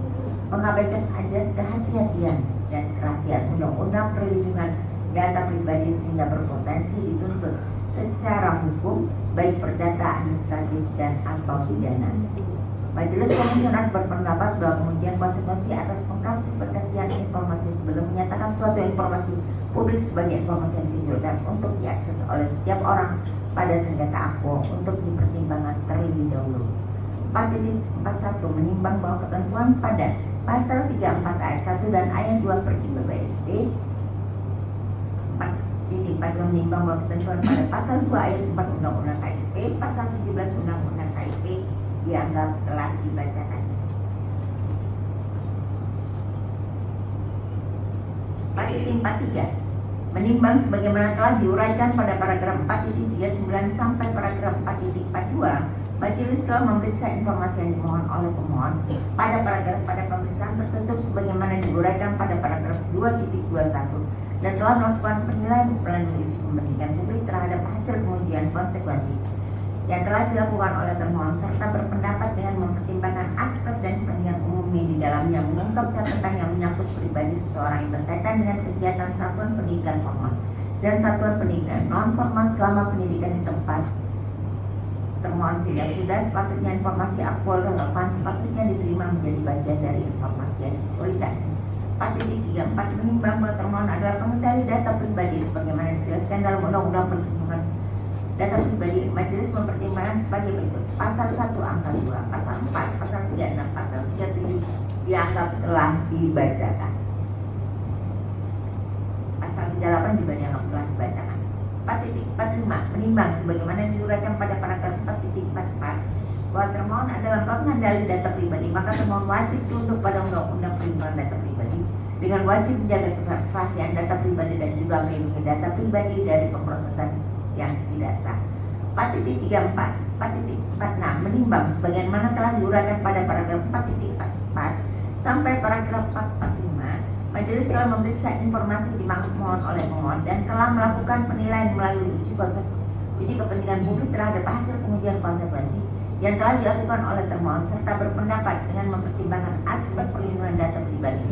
mengabaikan azas kehati-hatian dan kerahasiaan Undang-Undang Perlindungan Data Pribadi sehingga berpotensi dituntut secara hukum baik perdata, administratif dan atau pidana. Majelis Komisioner berpendapat bahwa pengujian konsekuensi atas pengklasifikasian informasi sebelum menyatakan suatu informasi publik sebagai informasi yang dikumpulkan untuk diakses oleh setiap orang pada sengketa akuo untuk dipertimbangkan terlebih dahulu. 4.41 menimbang bahwa ketentuan pada pasal 34 ayat 1 dan ayat 2 Pergi BBSD 4.42 menimbang bahwa ketentuan pada pasal 2 ayat 4 Undang-Undang KIP pasal 17 Undang-Undang KIP dianggap telah dibacakan. 4.43 menimbang sebagaimana telah diuraikan pada paragraf 4.39 sampai paragraf 4.42 Majelis telah memeriksa informasi yang dimohon oleh pemohon pada pemeriksaan tertutup sebagaimana diuraikan pada paragraf 2.21 dan telah melakukan penilaian melalui uji kepentingan publik terhadap hasil pengujian konsekuensi yang telah dilakukan oleh termohon serta berpendapat dengan mempertimbangkan aspek dan kepentingan umum yang di dalamnya mengungkap catatan yang menyangkut pribadi seseorang yang berkaitan dengan kegiatan satuan pendidikan formal dan satuan pendidikan non formal selama pendidikan di tempat termohon sudah sepatutnya informasi aktual relevan sepatutnya diterima menjadi bagian dari informasi yang dikecualikan. 4.34 menimbang bahwa termohon adalah pengendali data pribadi sebagaimana dijelaskan dalam Undang-Undang Perlindungan Data Pribadi. Majelis mempertimbangkan sebagai berikut: pasal 1 angka 2, pasal 4, pasal 36, pasal 37 dianggap telah dibacakan. Pasal 38 juga dianggap telah dibacakan. 4.45 menimbang sebagaimana diuraikan pada paragraf 4.44 bahwa termohon adalah pengendali data pribadi, maka termohon wajib tunduk pada Undang-Undang Perlindungan Data Pribadi dengan wajib menjaga kerahasiaan data pribadi dan juga melindungi data pribadi dari pemrosesan yang tidak sah. 4.34 4.46 menimbang sebagaimana telah diuraikan pada paragraf 4.44 sampai paragraf 4.45, majelis telah memeriksa informasi dimohon oleh pemohon dan telah melakukan penilaian melalui uji kepentingan publik terhadap hasil pengujian konsekuensi yang telah dilakukan oleh termohon serta berpendapat dengan mempertimbangkan aspek perlindungan data pribadi.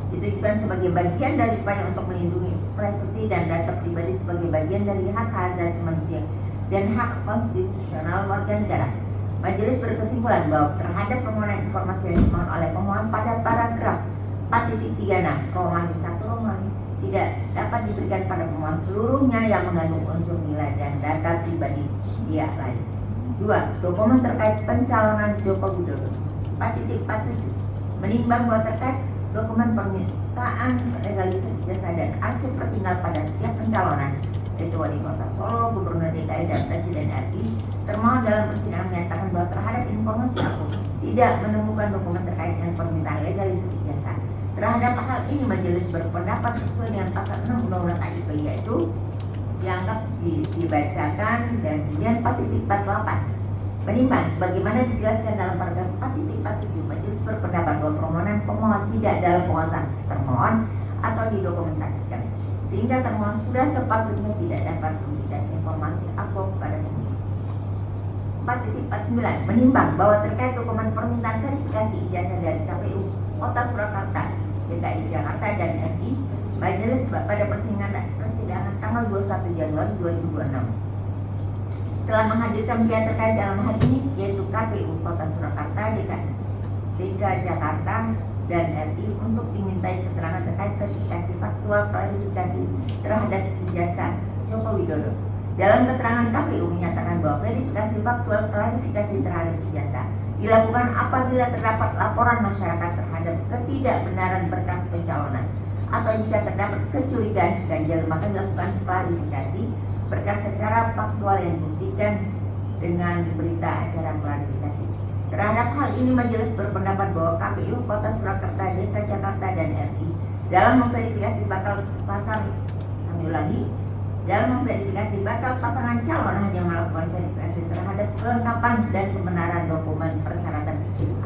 Ditujukan sebagai bagian dari upaya untuk melindungi privasi dan data pribadi sebagai bagian dari hak asasi manusia dan hak konstitusional warga negara. Majelis berkesimpulan bahwa terhadap permohonan informasi yang dimohon oleh pemohon pada paragraf 4.36 Romawi 1 Romawi tidak dapat diberikan pada pemohon seluruhnya yang mengandung unsur nilai dan data pribadi dia lain. 2. Dokumen terkait pencalonan Joko Widodo. 4.47 menimbang bahwa terkait dokumen permintaan legalisasi jasa dan arsip tertinggal pada setiap pencalonan, yaitu wali kota Solo, gubernur DKI dan presiden RI, termohon dalam persidangan menyatakan bahwa terhadap informasi aku tidak menemukan dokumen terkait dengan permintaan legalisasi jasa. Terhadap hal ini majelis berpendapat sesuai dengan pasal 6 Undang-Undang KIP, yaitu dianggap dibacakan. Dan kemudian 4.48 menimbang sebagaimana dijelaskan dalam paragraf 4.47, majelis berpendapat bahwa permohonan pemohon tidak dalam penguasaan termohon atau didokumentasikan, sehingga termohon sudah sepatutnya tidak dapat memberikan informasi apa kepada pemohon. 4.49 menimbang bahwa terkait dokumen permintaan verifikasi ijazah dari KPU Kota Surakarta, DKI Jakarta dan RI, majelis pada persidangan tanggal 21 Januari 2026 telah menghadirkan pihak terkait dalam hal ini, yaitu KPU Kota Surakarta, DKI Jakarta dan RI untuk dimintai keterangan terkait verifikasi faktual klarifikasi terhadap ijazah Joko Widodo. Dalam keterangan KPU menyatakan bahwa verifikasi faktual klarifikasi terhadap ijazah dilakukan apabila terdapat laporan masyarakat terhadap ketidakbenaran berkas pencalonan atau jika terdapat kecurigaan ganjil, maka dilakukan klarifikasi berkas secara faktual yang dibuktikan dengan berita acara klarifikasi. Terhadap hal ini majelis berpendapat bahwa KPU Kota Surakarta, DKI Jakarta dan RI dalam memverifikasi bakal pasangan calon hanya melakukan verifikasi terhadap kelengkapan dan kebenaran dokumen persyaratan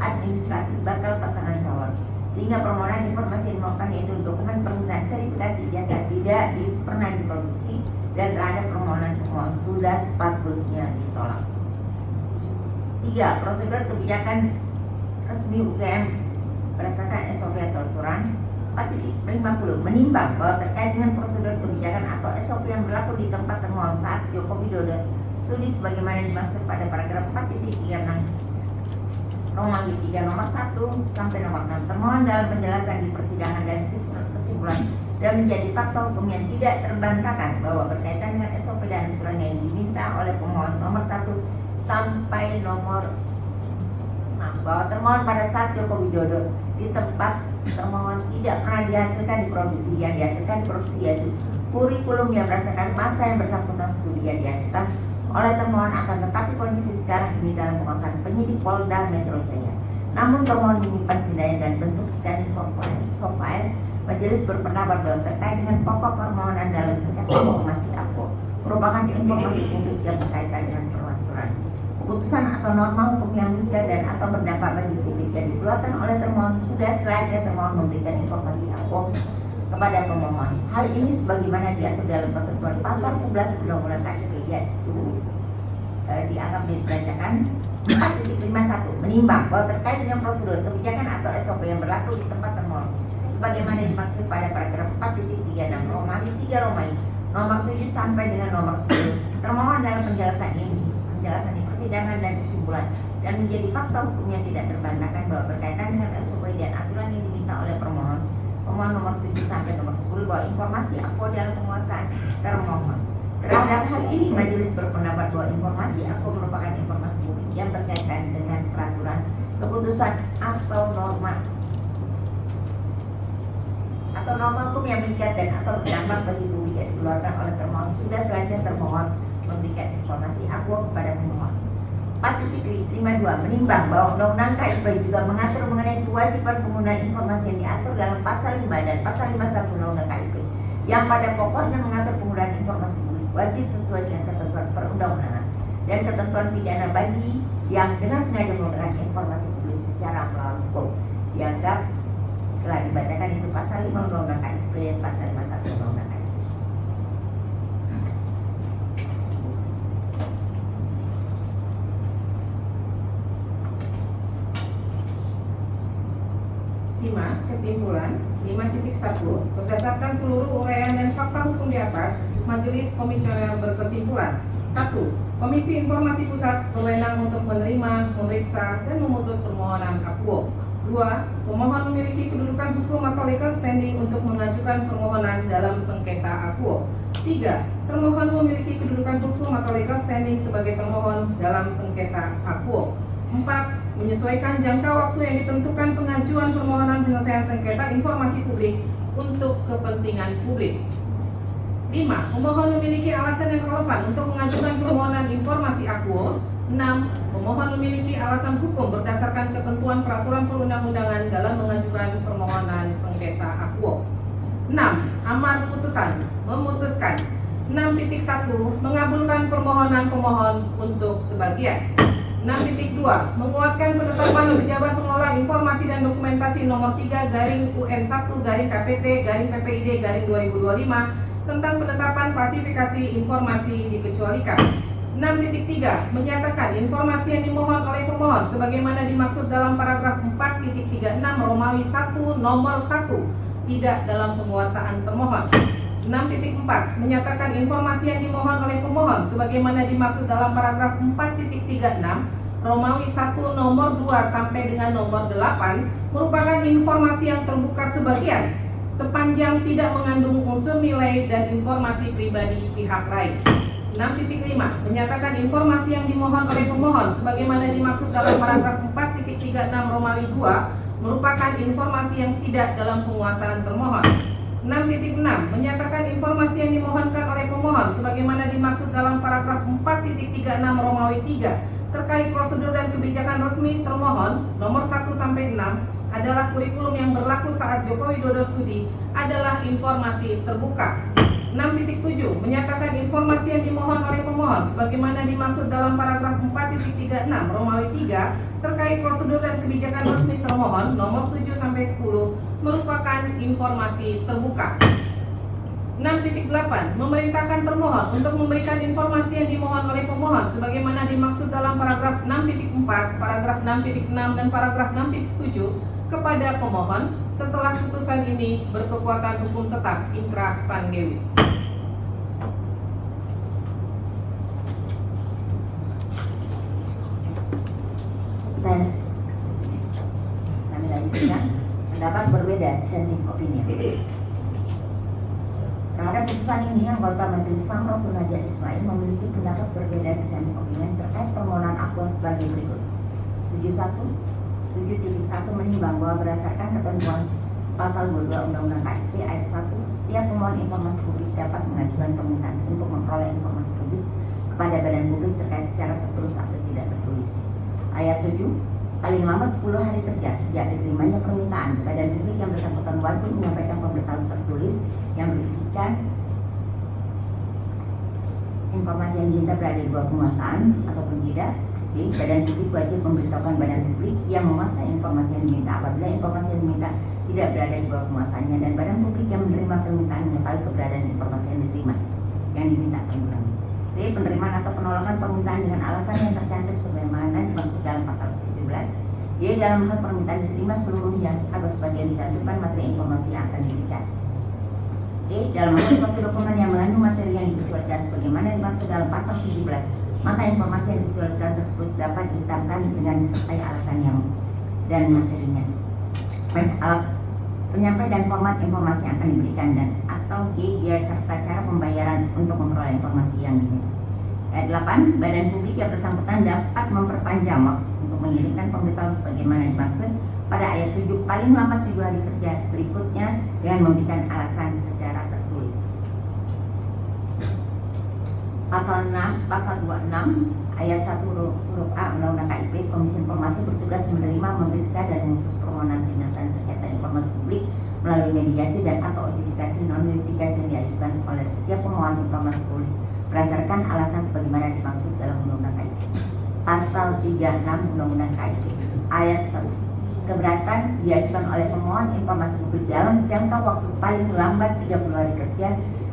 administratif bakal pasangan calon, sehingga permohonan informasi yang dimohonkan yaitu dokumen permintaan verifikasi jasa tidak pernah diproduksi dan terhadap permohonan pemohon sudah sepatutnya ditolak. 3. Prosedur kebijakan resmi UGM berdasarkan SOP atau aturan. 4.50 menimbang bahwa terkait dengan prosedur kebijakan atau SOP yang berlaku di tempat termohon saat Joko Widodo studi sebagaimana dimaksud pada paragraf 4.36 Romawi 3 nomor 1 sampai nomor 6 termohon dalam penjelasan di persidangan dan kesimpulan dan menjadi fakta hukum yang tidak terbantahkan bahwa berkaitan dengan SOP dan aturan yang diminta oleh pemohon nomor 1 sampai nomor 6 bahwa termohon pada saat Joko Widodo di tempat termohon tidak pernah dihasilkan di produksi, yang dihasilkan di produksi yaitu kurikulum yang berdasarkan masa yang bersangkutan studi yang dihasilkan oleh termohon, akan tetapi kondisi sekarang ini dalam penguasaan penyidik Polda Metro Jaya. Namun termohon menyimpan pindahan dan bentuk scanning software. Majelis berpendapat bahwa terkait dengan pokok permohonan dalam sengketa informasi aku merupakan informasi publik yang berkaitan dengan peraturan, keputusan atau norma hukum yang mengikat dan atau berdampak bagi publik yang dikeluarkan oleh termohon, sudah selayaknya termohon memberikan informasi aku kepada pemohon. Hal ini sebagaimana diatur dalam ketentuan pasal 11 Undang-Undang KIP, yaitu dianggap dibacakan. 4.51 menimbang bahwa terkait dengan prosedur kebijakan atau SOP yang berlaku di tempat termohon sebagaimana dimaksud pada paragraf 4.36 Romawi 3 Romawi nomor 7 sampai dengan nomor 10, termohon dalam penjelasan di persidangan persidangan dan kesimpulan dan menjadi fakta hukumnya tidak terbantahkan bahwa berkaitan dengan SOP dan aturan yang diminta oleh pemohon nomor 7 sampai nomor 10 bahwa informasi akuo dalam penguasaan termohon. Terhadap hal ini, majelis berpendapat bahwa informasi akuo merupakan informasi publik yang berkaitan dengan peraturan, keputusan atau norma hukum yang mengikat dan atau berdampak bagi publik yang dikeluarkan oleh termohon sudah selanjutnya termohon memberikan informasi akuo kepada pemohon. 4.52 menimbang bahwa Undang-Undang KIP juga mengatur mengenai kewajiban pengguna informasi yang diatur dalam pasal 5 dan pasal 51 Undang-Undang KIP yang pada pokoknya mengatur penggunaan informasi publik wajib sesuai dengan ketentuan perundang-undangan dan ketentuan pidana bagi yang dengan sengaja menggunakan informasi publik secara melawan hukum. Dianggap telah dibacakan itu pasal 5 Undang-Undang KIP, pasal 51 Undang-Undang KIP. Kesimpulan 5.1 berdasarkan seluruh uraian dan fakta hukum di atas, Majelis Komisioner berkesimpulan 1. Komisi Informasi Pusat berwenang untuk menerima, memeriksa, dan memutus permohonan akuo. 2. Pemohon memiliki kedudukan hukum atau legal standing untuk mengajukan permohonan dalam sengketa akuo. 3. Termohon memiliki kedudukan hukum atau legal standing sebagai termohon dalam sengketa akuo. 4. Menyesuaikan jangka waktu yang ditentukan pengajuan permohonan penyelesaian sengketa informasi publik untuk kepentingan publik. 5. Pemohon memiliki alasan yang relevan untuk mengajukan permohonan informasi akuo. 6. Pemohon memiliki alasan hukum berdasarkan ketentuan peraturan perundang-undangan dalam mengajukan permohonan sengketa akuo. 6. Amar putusan memutuskan 6.1 mengabulkan permohonan pemohon untuk sebagian. 6.2 menguatkan penetapan pejabat pengelola informasi dan dokumentasi nomor 3/UN1/KPT/PPID/2025 tentang penetapan klasifikasi informasi dikecualikan. 6.3 menyatakan informasi yang dimohon oleh pemohon sebagaimana dimaksud dalam paragraf 4.36 Romawi 1 nomor 1 tidak dalam penguasaan termohon. 6.4 menyatakan informasi yang dimohon oleh pemohon sebagaimana dimaksud dalam paragraf 4.36 Romawi 1 nomor 2 sampai dengan nomor 8 merupakan informasi yang terbuka sebagian sepanjang tidak mengandung unsur nilai dan informasi pribadi pihak lain. 6.5 menyatakan informasi yang dimohon oleh pemohon sebagaimana dimaksud dalam paragraf 4.36 Romawi 2 merupakan informasi yang tidak dalam penguasaan termohon. 6.6 menyatakan informasi yang dimohonkan oleh pemohon sebagaimana dimaksud dalam paragraf 4.36 Romawi 3 terkait prosedur dan kebijakan resmi termohon nomor 1 sampai 6 adalah kurikulum yang berlaku saat Joko Widodo studi adalah informasi terbuka. 6.7 menyatakan informasi yang dimohon oleh pemohon sebagaimana dimaksud dalam paragraf 4.36 Romawi 3 terkait prosedur dan kebijakan resmi termohon nomor 7 sampai 10 merupakan informasi terbuka. 6.8 memerintahkan termohon untuk memberikan informasi yang dimohon oleh pemohon sebagaimana dimaksud dalam paragraf 6.4, paragraf 6.6 dan paragraf 6.7 kepada pemohon setelah putusan ini berkekuatan hukum tetap inkrah van Gewitz. Tes. Kami lanjutkan. Pendapat berbeda, dissenting opinion. Terhadap putusan ini, anggota Majelis Samrotuh Nadia Ismail memiliki pendapat berbeda, dissenting opinion terkait permohonan akuo sebagai berikut. 7.1 menimbang bahwa berdasarkan ketentuan pasal 22 Undang-Undang KIP ayat 1, setiap pemohon informasi publik dapat mengajukan permintaan untuk memperoleh informasi publik kepada badan publik terkait secara tertulis atau tidak tertulis. Ayat 7, paling lambat 10 hari kerja sejak diterimanya permintaan, badan publik yang bersangkutan wajib menyampaikan pemberitahuan tertulis yang berisikan informasi yang diminta berada di bawah penguasaan ataupun tidak. B. Badan publik wajib memberitahukan badan publik yang menguasai informasi yang diminta apabila informasi yang diminta tidak berada di bawah penguasaannya, dan badan publik yang menerima permintaan mengetahui keberadaan informasi yang diterima yang diminta pengulangan. C. Penerimaan atau penolakan permintaan dengan alasan yang tercantum sebagaimana dimaksud dalam pasal 17. D. Dalam hal permintaan diterima seluruhnya atau sebagian dicantumkan materi informasi yang akan diberikan. E. Dalam hal suatu dokumen yang mengandung materi yang dikecualikan sebagaimana dimaksud dalam pasal 17 maka informasi yang dikeluarkan tersebut dapat ditetapkan dengan disertai alasannya dan materinya. Alat penyampaian dan format informasi yang akan diberikan dan atau G biaya serta cara pembayaran untuk memperoleh informasi yang diminta. Ayat 8, badan publik yang bersangkutan dapat memperpanjang waktu untuk mengirimkan pemberitahuan sebagaimana dimaksud pada ayat 7 paling lambat 7 hari kerja berikutnya dengan memberikan alasan secara tertulis. Pasal 26 ayat 1 huruf A Undang-Undang KIP, Komisi Informasi bertugas menerima, memeriksa dan memutus permohonan penyelesaian sengketa informasi publik melalui mediasi dan atau adjudikasi non-litigasi yang diajukan oleh setiap pemohon informasi publik berdasarkan alasan sebagaimana dimaksud dalam Undang-Undang KIP. Pasal 36 Undang-Undang KIP ayat 1, keberatan diajukan oleh pemohon informasi publik dalam jangka waktu paling lambat 30 hari kerja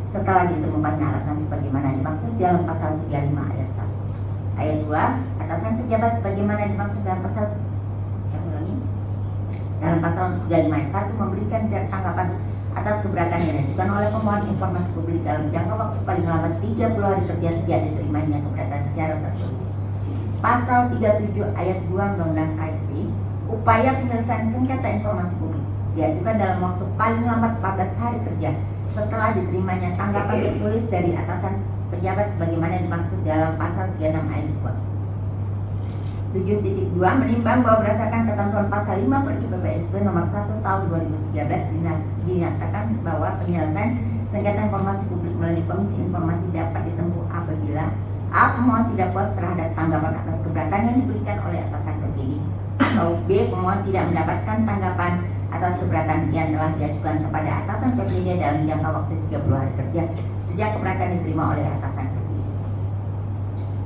setelah ditemukannya alasan sebagaimana dimaksud dalam pasal 35 ayat 1. Ayat 2, atasan pejabat sebagaimana dimaksud dalam pasal 35 ayat 1 memberikan tanggapan atas keberatan yang diajukan oleh pemohon informasi publik dalam jangka waktu paling lambat 30 hari kerja sejak diterimanya keberatan secara tertulis. Pasal 37 ayat 2 Undang-Undang KIP, upaya penyelesaian sengketa informasi publik diajukan dalam waktu paling lambat 14 hari kerja setelah diterimanya tanggapan tertulis dari atasan pejabat sebagaimana dimaksud dalam pasal 36 ayat 2. 7.2 menimbang bahwa berdasarkan ketentuan pasal 5 Perki PPSP nomor 1 tahun 2013 dinyatakan bahwa penyelesaian sengketa informasi publik melalui Komisi Informasi dapat ditempuh apabila A. Pemohon tidak puas terhadap tanggapan atas keberatan yang diberikan oleh atasan terpilih, atau B. Pemohon tidak mendapatkan tanggapan atas keberatan yang telah diajukan kepada atasan terpilih dalam jangka waktu 30 hari kerja sejak keberatan diterima oleh atasan terpilih.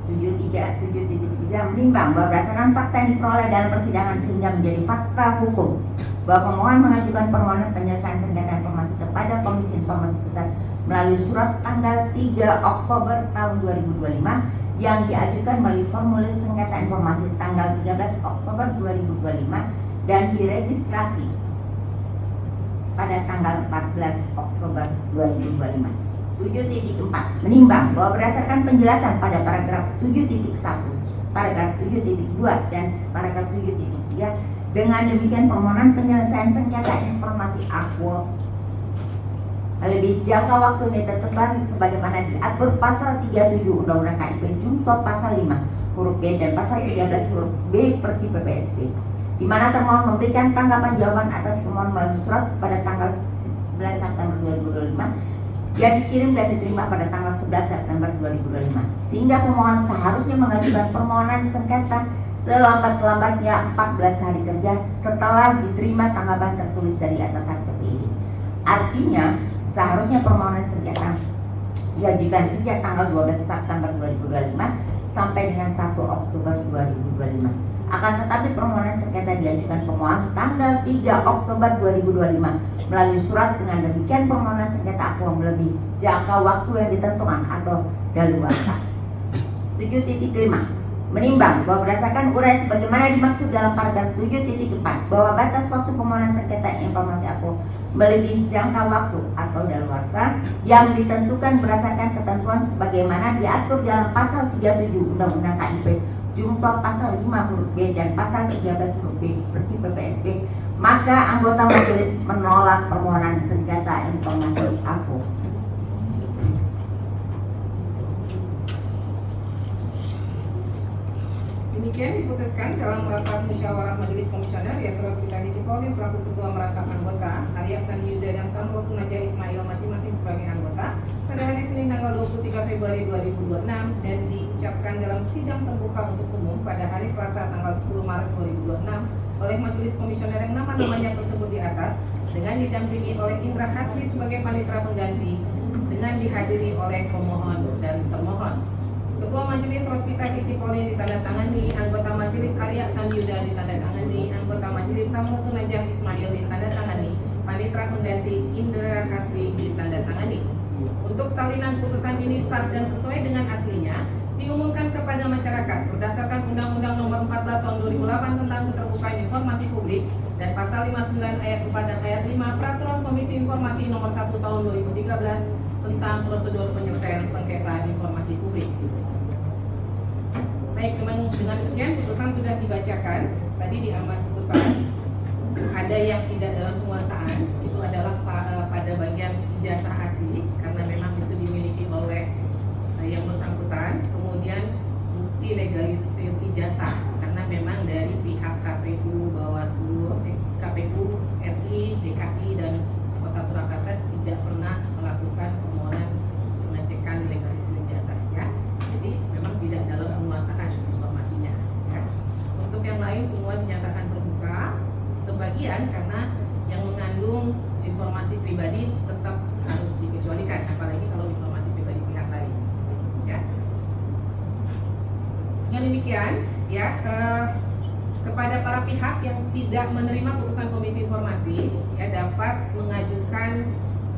7.3 menimbang bahwa berdasarkan fakta yang diperoleh dalam persidangan sehingga menjadi fakta hukum bahwa pemohon mengajukan permohonan penyelesaian sengketa informasi kepada Komisi Informasi Pusat melalui surat tanggal 3 Oktober tahun 2025 yang diajukan melalui formulir sengketa informasi tanggal 13 Oktober 2025 dan diregistrasi pada tanggal 14 Oktober 2025. 7.4 menimbang bahwa berdasarkan penjelasan pada paragraf 7.1, paragraf 7.2 dan paragraf 7.3, dengan demikian permohonan penyelesaian sengketa informasi Aquo lebih jangka waktu ini ditentukan sebagaimana diatur pasal 37 Undang-Undang KIP junto pasal 5 huruf B dan pasal 13 huruf B Perki PPSP, di mana termohon memberikan tanggapan jawaban atas pemohon melalui surat pada tanggal 9 September 2025 yang dikirim dan diterima pada tanggal 11 September 2025, sehingga pemohon seharusnya mengajukan permohonan sengketa selambat-lambatnya 14 hari kerja setelah diterima tanggapan tertulis dari atasan terpilih. Artinya seharusnya permohonan sengketa diajukan sejak tanggal 12 September 2025 sampai dengan 1 Oktober 2025. Akan tetapi permohonan sengketa diajukan pemohon tanggal 3 Oktober 2025 melalui surat, dengan demikian permohonan sengketa Aquo melebihi jangka waktu yang ditentukan atau daluarsa. 7.5 menimbang bahwa berdasarkan uraian sebagaimana dimaksud dalam paragraf 7.4 bahwa batas waktu permohonan sengketa informasi Aquo melebihi jangka waktu atau daluarsa yang ditentukan berdasarkan ketentuan sebagaimana diatur dalam pasal 37 Undang-Undang KIP junto pasal 5 huruf B dan pasal 13 huruf B Perki PPSP, maka anggota majelis menolak permohonan sengketa informasi Aquo. Demikian diputuskan dalam rapat musyawarah Majelis Komisioner yang terus kita Cipollin selaku ketua merangkap anggota, Arya Sandi Yuda dan Samrotu Najah Ismail masing-masing sebagai anggota pada hari Senin tanggal 23 Februari 2026 dan diucapkan dalam sidang terbuka untuk umum pada hari Selasa tanggal 10 Maret 2026 oleh Majelis Komisioner yang nama-namanya tersebut di atas, dengan didampingi oleh Indra Hasbi sebagai panitera pengganti, dengan dihadiri oleh pemohon dan termohon. Ketua Majelis Rospita Cipollin ditandatangani, anggota Majelis Arya Sandi Yuda ditandatangani, anggota Majelis Samrotu Najah Ismail ditandatangani, panitera pengganti Indra Hasbi ditandatangani. Untuk salinan putusan ini sah dan sesuai dengan aslinya, diumumkan kepada masyarakat berdasarkan Undang-Undang Nomor 14 Tahun 2008 tentang Keterbukaan Informasi Publik dan Pasal 59 Ayat 4 dan Ayat 5 Peraturan Komisi Informasi Nomor 1 Tahun 2013 tentang prosedur penyelesaian sengketa informasi publik. Baik, dengan demikian putusan sudah dibacakan. Tadi di amar putusan ada yang tidak dalam penguasaan, itu adalah pada bagian ijazah asli karena memang itu dimiliki oleh yang bersangkutan. Kemudian bukti legalisir ijazah karena memang dari pihak KPU, Bawaslu, KPU RI, DKI dan Kota Surakarta tidak pernah melakukan permohonan pengecekan legalisir ijazah ya. Jadi memang tidak dalam penguasaan informasinya ya. Untuk yang lain semua dinyatakan terbuka. Sebagian karena yang mengandung informasi pribadi tetap harus dikecualikan, apalagi kalau informasi pribadi pihak lain ya. Dengan demikian ya, kepada para pihak yang tidak menerima putusan Komisi Informasi ya dapat mengajukan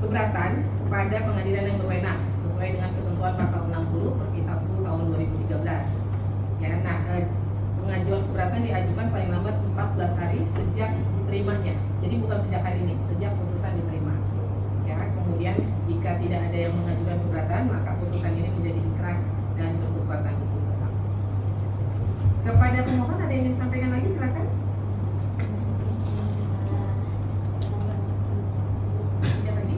keberatan kepada pengadilan yang berwenang sesuai dengan ketentuan pasal 60/1 tahun 2013 ya. Nah, pengajuan keberatan diajukan paling lambat 14 hari sejak diterimanya. Jadi bukan sejak hari ini, sejak putusan diterima ya. Kemudian jika tidak ada yang mengajukan keberatan, maka putusan ini menjadi inkrah dan berkekuatan hukum tetap. Kepada pemohon ada yang ingin disampaikan lagi, silakan. Siapa lagi?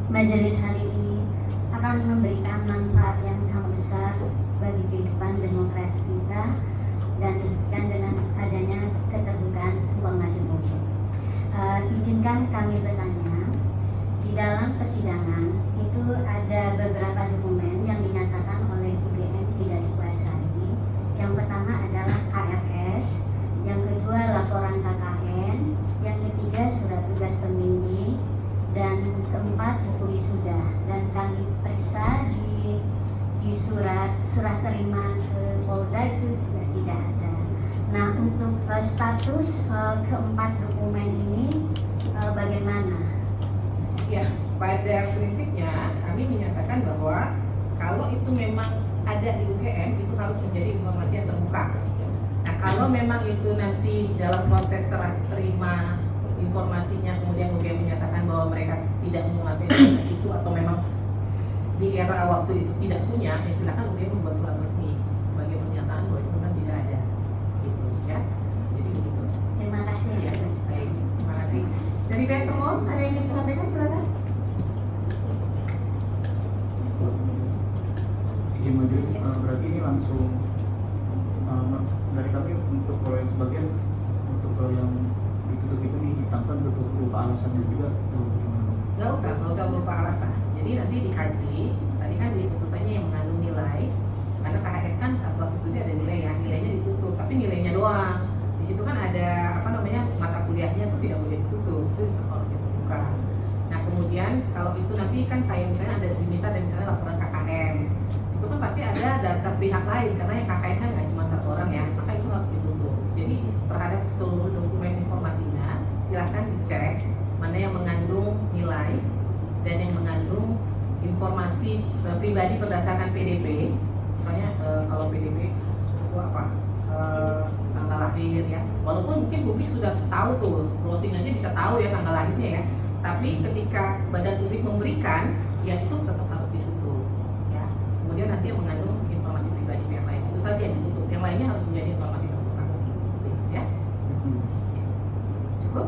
Majelis hari ini akan memberikan manfaat yang sangat besar bagi kehidupan demokrasi kita dan dibuktikan dengan adanya keterbukaan informasi publik. Izinkan kami bertanya, di dalam persidangan itu ada beberapa dokumen yang dinyatakan oleh UGM tidak dikuasai. Yang pertama adalah KRS, yang kedua laporan KKN, yang ketiga surat tugas pembimbing, dan keempat buku wisuda. Dan kami periksa di surat terima ke Polda itu juga tidak ada. Nah, untuk status keempat dokumen ini bagaimana? Ya, pada prinsipnya kami menyatakan bahwa kalau itu memang ada di UGM itu harus menjadi informasi yang terbuka. Nah, kalau memang itu nanti dalam proses serah terima informasinya kemudian UGM menyatakan bahwa mereka tidak menguasai informasi itu atau memang di era waktu itu tidak punya, ya silakan UGM membuat surat resmi sebagai pernyataan bahwa itu memang tidak ada, gitu ya. Jadi begitu. Terima kasih. Ya, baik. Terima kasih. Dari pihak termohon ada yang ingin disampaikan, silakan. Izin majelis, berarti ini langsung dari kami untuk kalau yang sebagian untuk kalau yang ditutup itu dihitamkan berupa alasannya juga atau bagaimana? Nggak usah berupa alasan. Jadi nanti dikaji. Tadi kan di putusannya yang mengandung nilai, karena KHS kan kelas studi ada nilai ya, nilainya ditutup, tapi nilainya doang. Di situ kan ada mata kuliahnya itu tidak boleh ditutup, itu informasi terbuka. Nah kemudian kalau itu nanti kan kayak misalnya ada diminta dan misalnya laporan KKN, itu kan pasti ada data pihak lain karena yang KKN kan nggak cuma satu orang ya, maka itu harus ditutup. Jadi terhadap seluruh dokumen informasinya silahkan dicek mana yang mengandung nilai dan yang mengandung informasi pribadi berdasarkan PDP. Misalnya kalau PDP itu apa? Tanggal lahir ya. Walaupun mungkin publik sudah tahu tuh, browsing aja bisa tahu ya tanggal lahirnya ya. Tapi ketika badan publik memberikan, ya itu tetap harus ditutup. Ya. Kemudian nanti yang mengandung informasi pribadi pihak lain itu saja yang ditutup. Yang lainnya harus menjadi informasi terbuka. Ya. Cukup?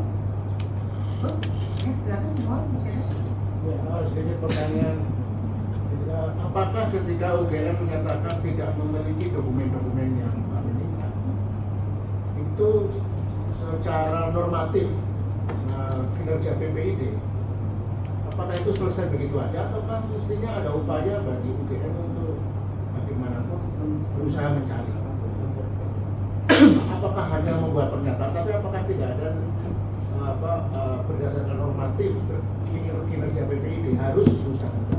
Cukup? Ya, silakan mohon silakan. Ya, sedikit pertanyaan. Apakah ketika UGM menyatakan tidak memiliki dokumen-dokumen yang kami minta, itu secara normatif kinerja PPID, apakah itu selesai begitu aja ataukah mestinya ada upaya bagi UGM untuk bagaimanapun berusaha mencari? Apakah hanya membuat pernyataan, tapi apakah tidak ada berdasarkan normatif kinerja PPID harus berusaha mencari?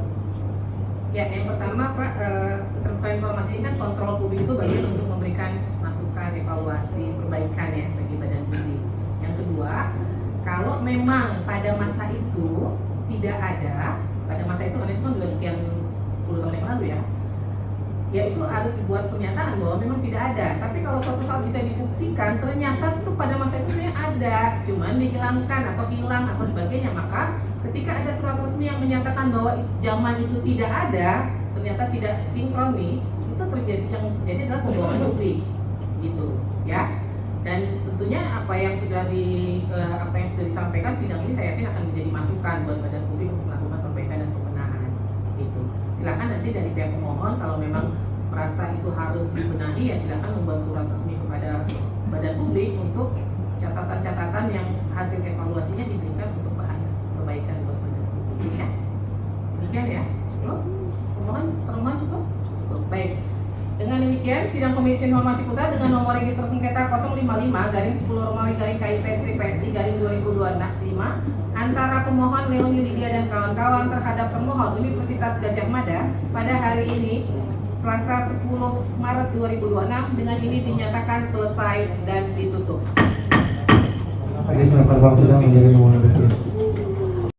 Ya, yang pertama Pak, keterbukaan informasi ini kan kontrol publik itu bagian untuk memberikan masukan, evaluasi, perbaikan ya bagi badan publik. Yang kedua, kalau memang pada masa itu tidak ada, pada masa itu kan itu kan sudah sekian puluh tahun yang lalu ya, ya itu harus dibuat pernyataan bahwa memang tidak ada. Tapi kalau suatu saat bisa dibuktikan ternyata itu pada masa itu sebenarnya ada, cuman dihilangkan atau hilang atau sebagainya, maka ketika ada surat resmi yang menyatakan bahwa zaman itu tidak ada, ternyata tidak sinkron nih, itu terjadi, yang terjadi adalah pembohongan publik, gitu, ya. Dan tentunya apa yang sudah disampaikan sidang ini saya yakin akan menjadi masukan buat badan publik untuk melakukan perbaikan dan pembenahan, gitu. Silakan nanti dari pihak pemohon kalau memang merasa itu harus dibenahi, ya silakan membuat surat resmi kepada badan publik untuk catatan-catatan yang hasil evaluasinya diberikan untuk bahan perbaikan buat badan publik, ya. Demikian ya, cukup. Pemohon cukup? Cukup. Baik. Dengan demikian, sidang Komisi Informasi Pusat dengan nomor register sengketa 055-10-KIP-PSI-2025 antara pemohon Leoni Lydia dan kawan-kawan terhadap pemohon Universitas Gadjah Mada pada hari ini Selasa 10 Maret 2026 dengan ini dinyatakan selesai dan ditutup. Hadis verbal sudah menjadi nomor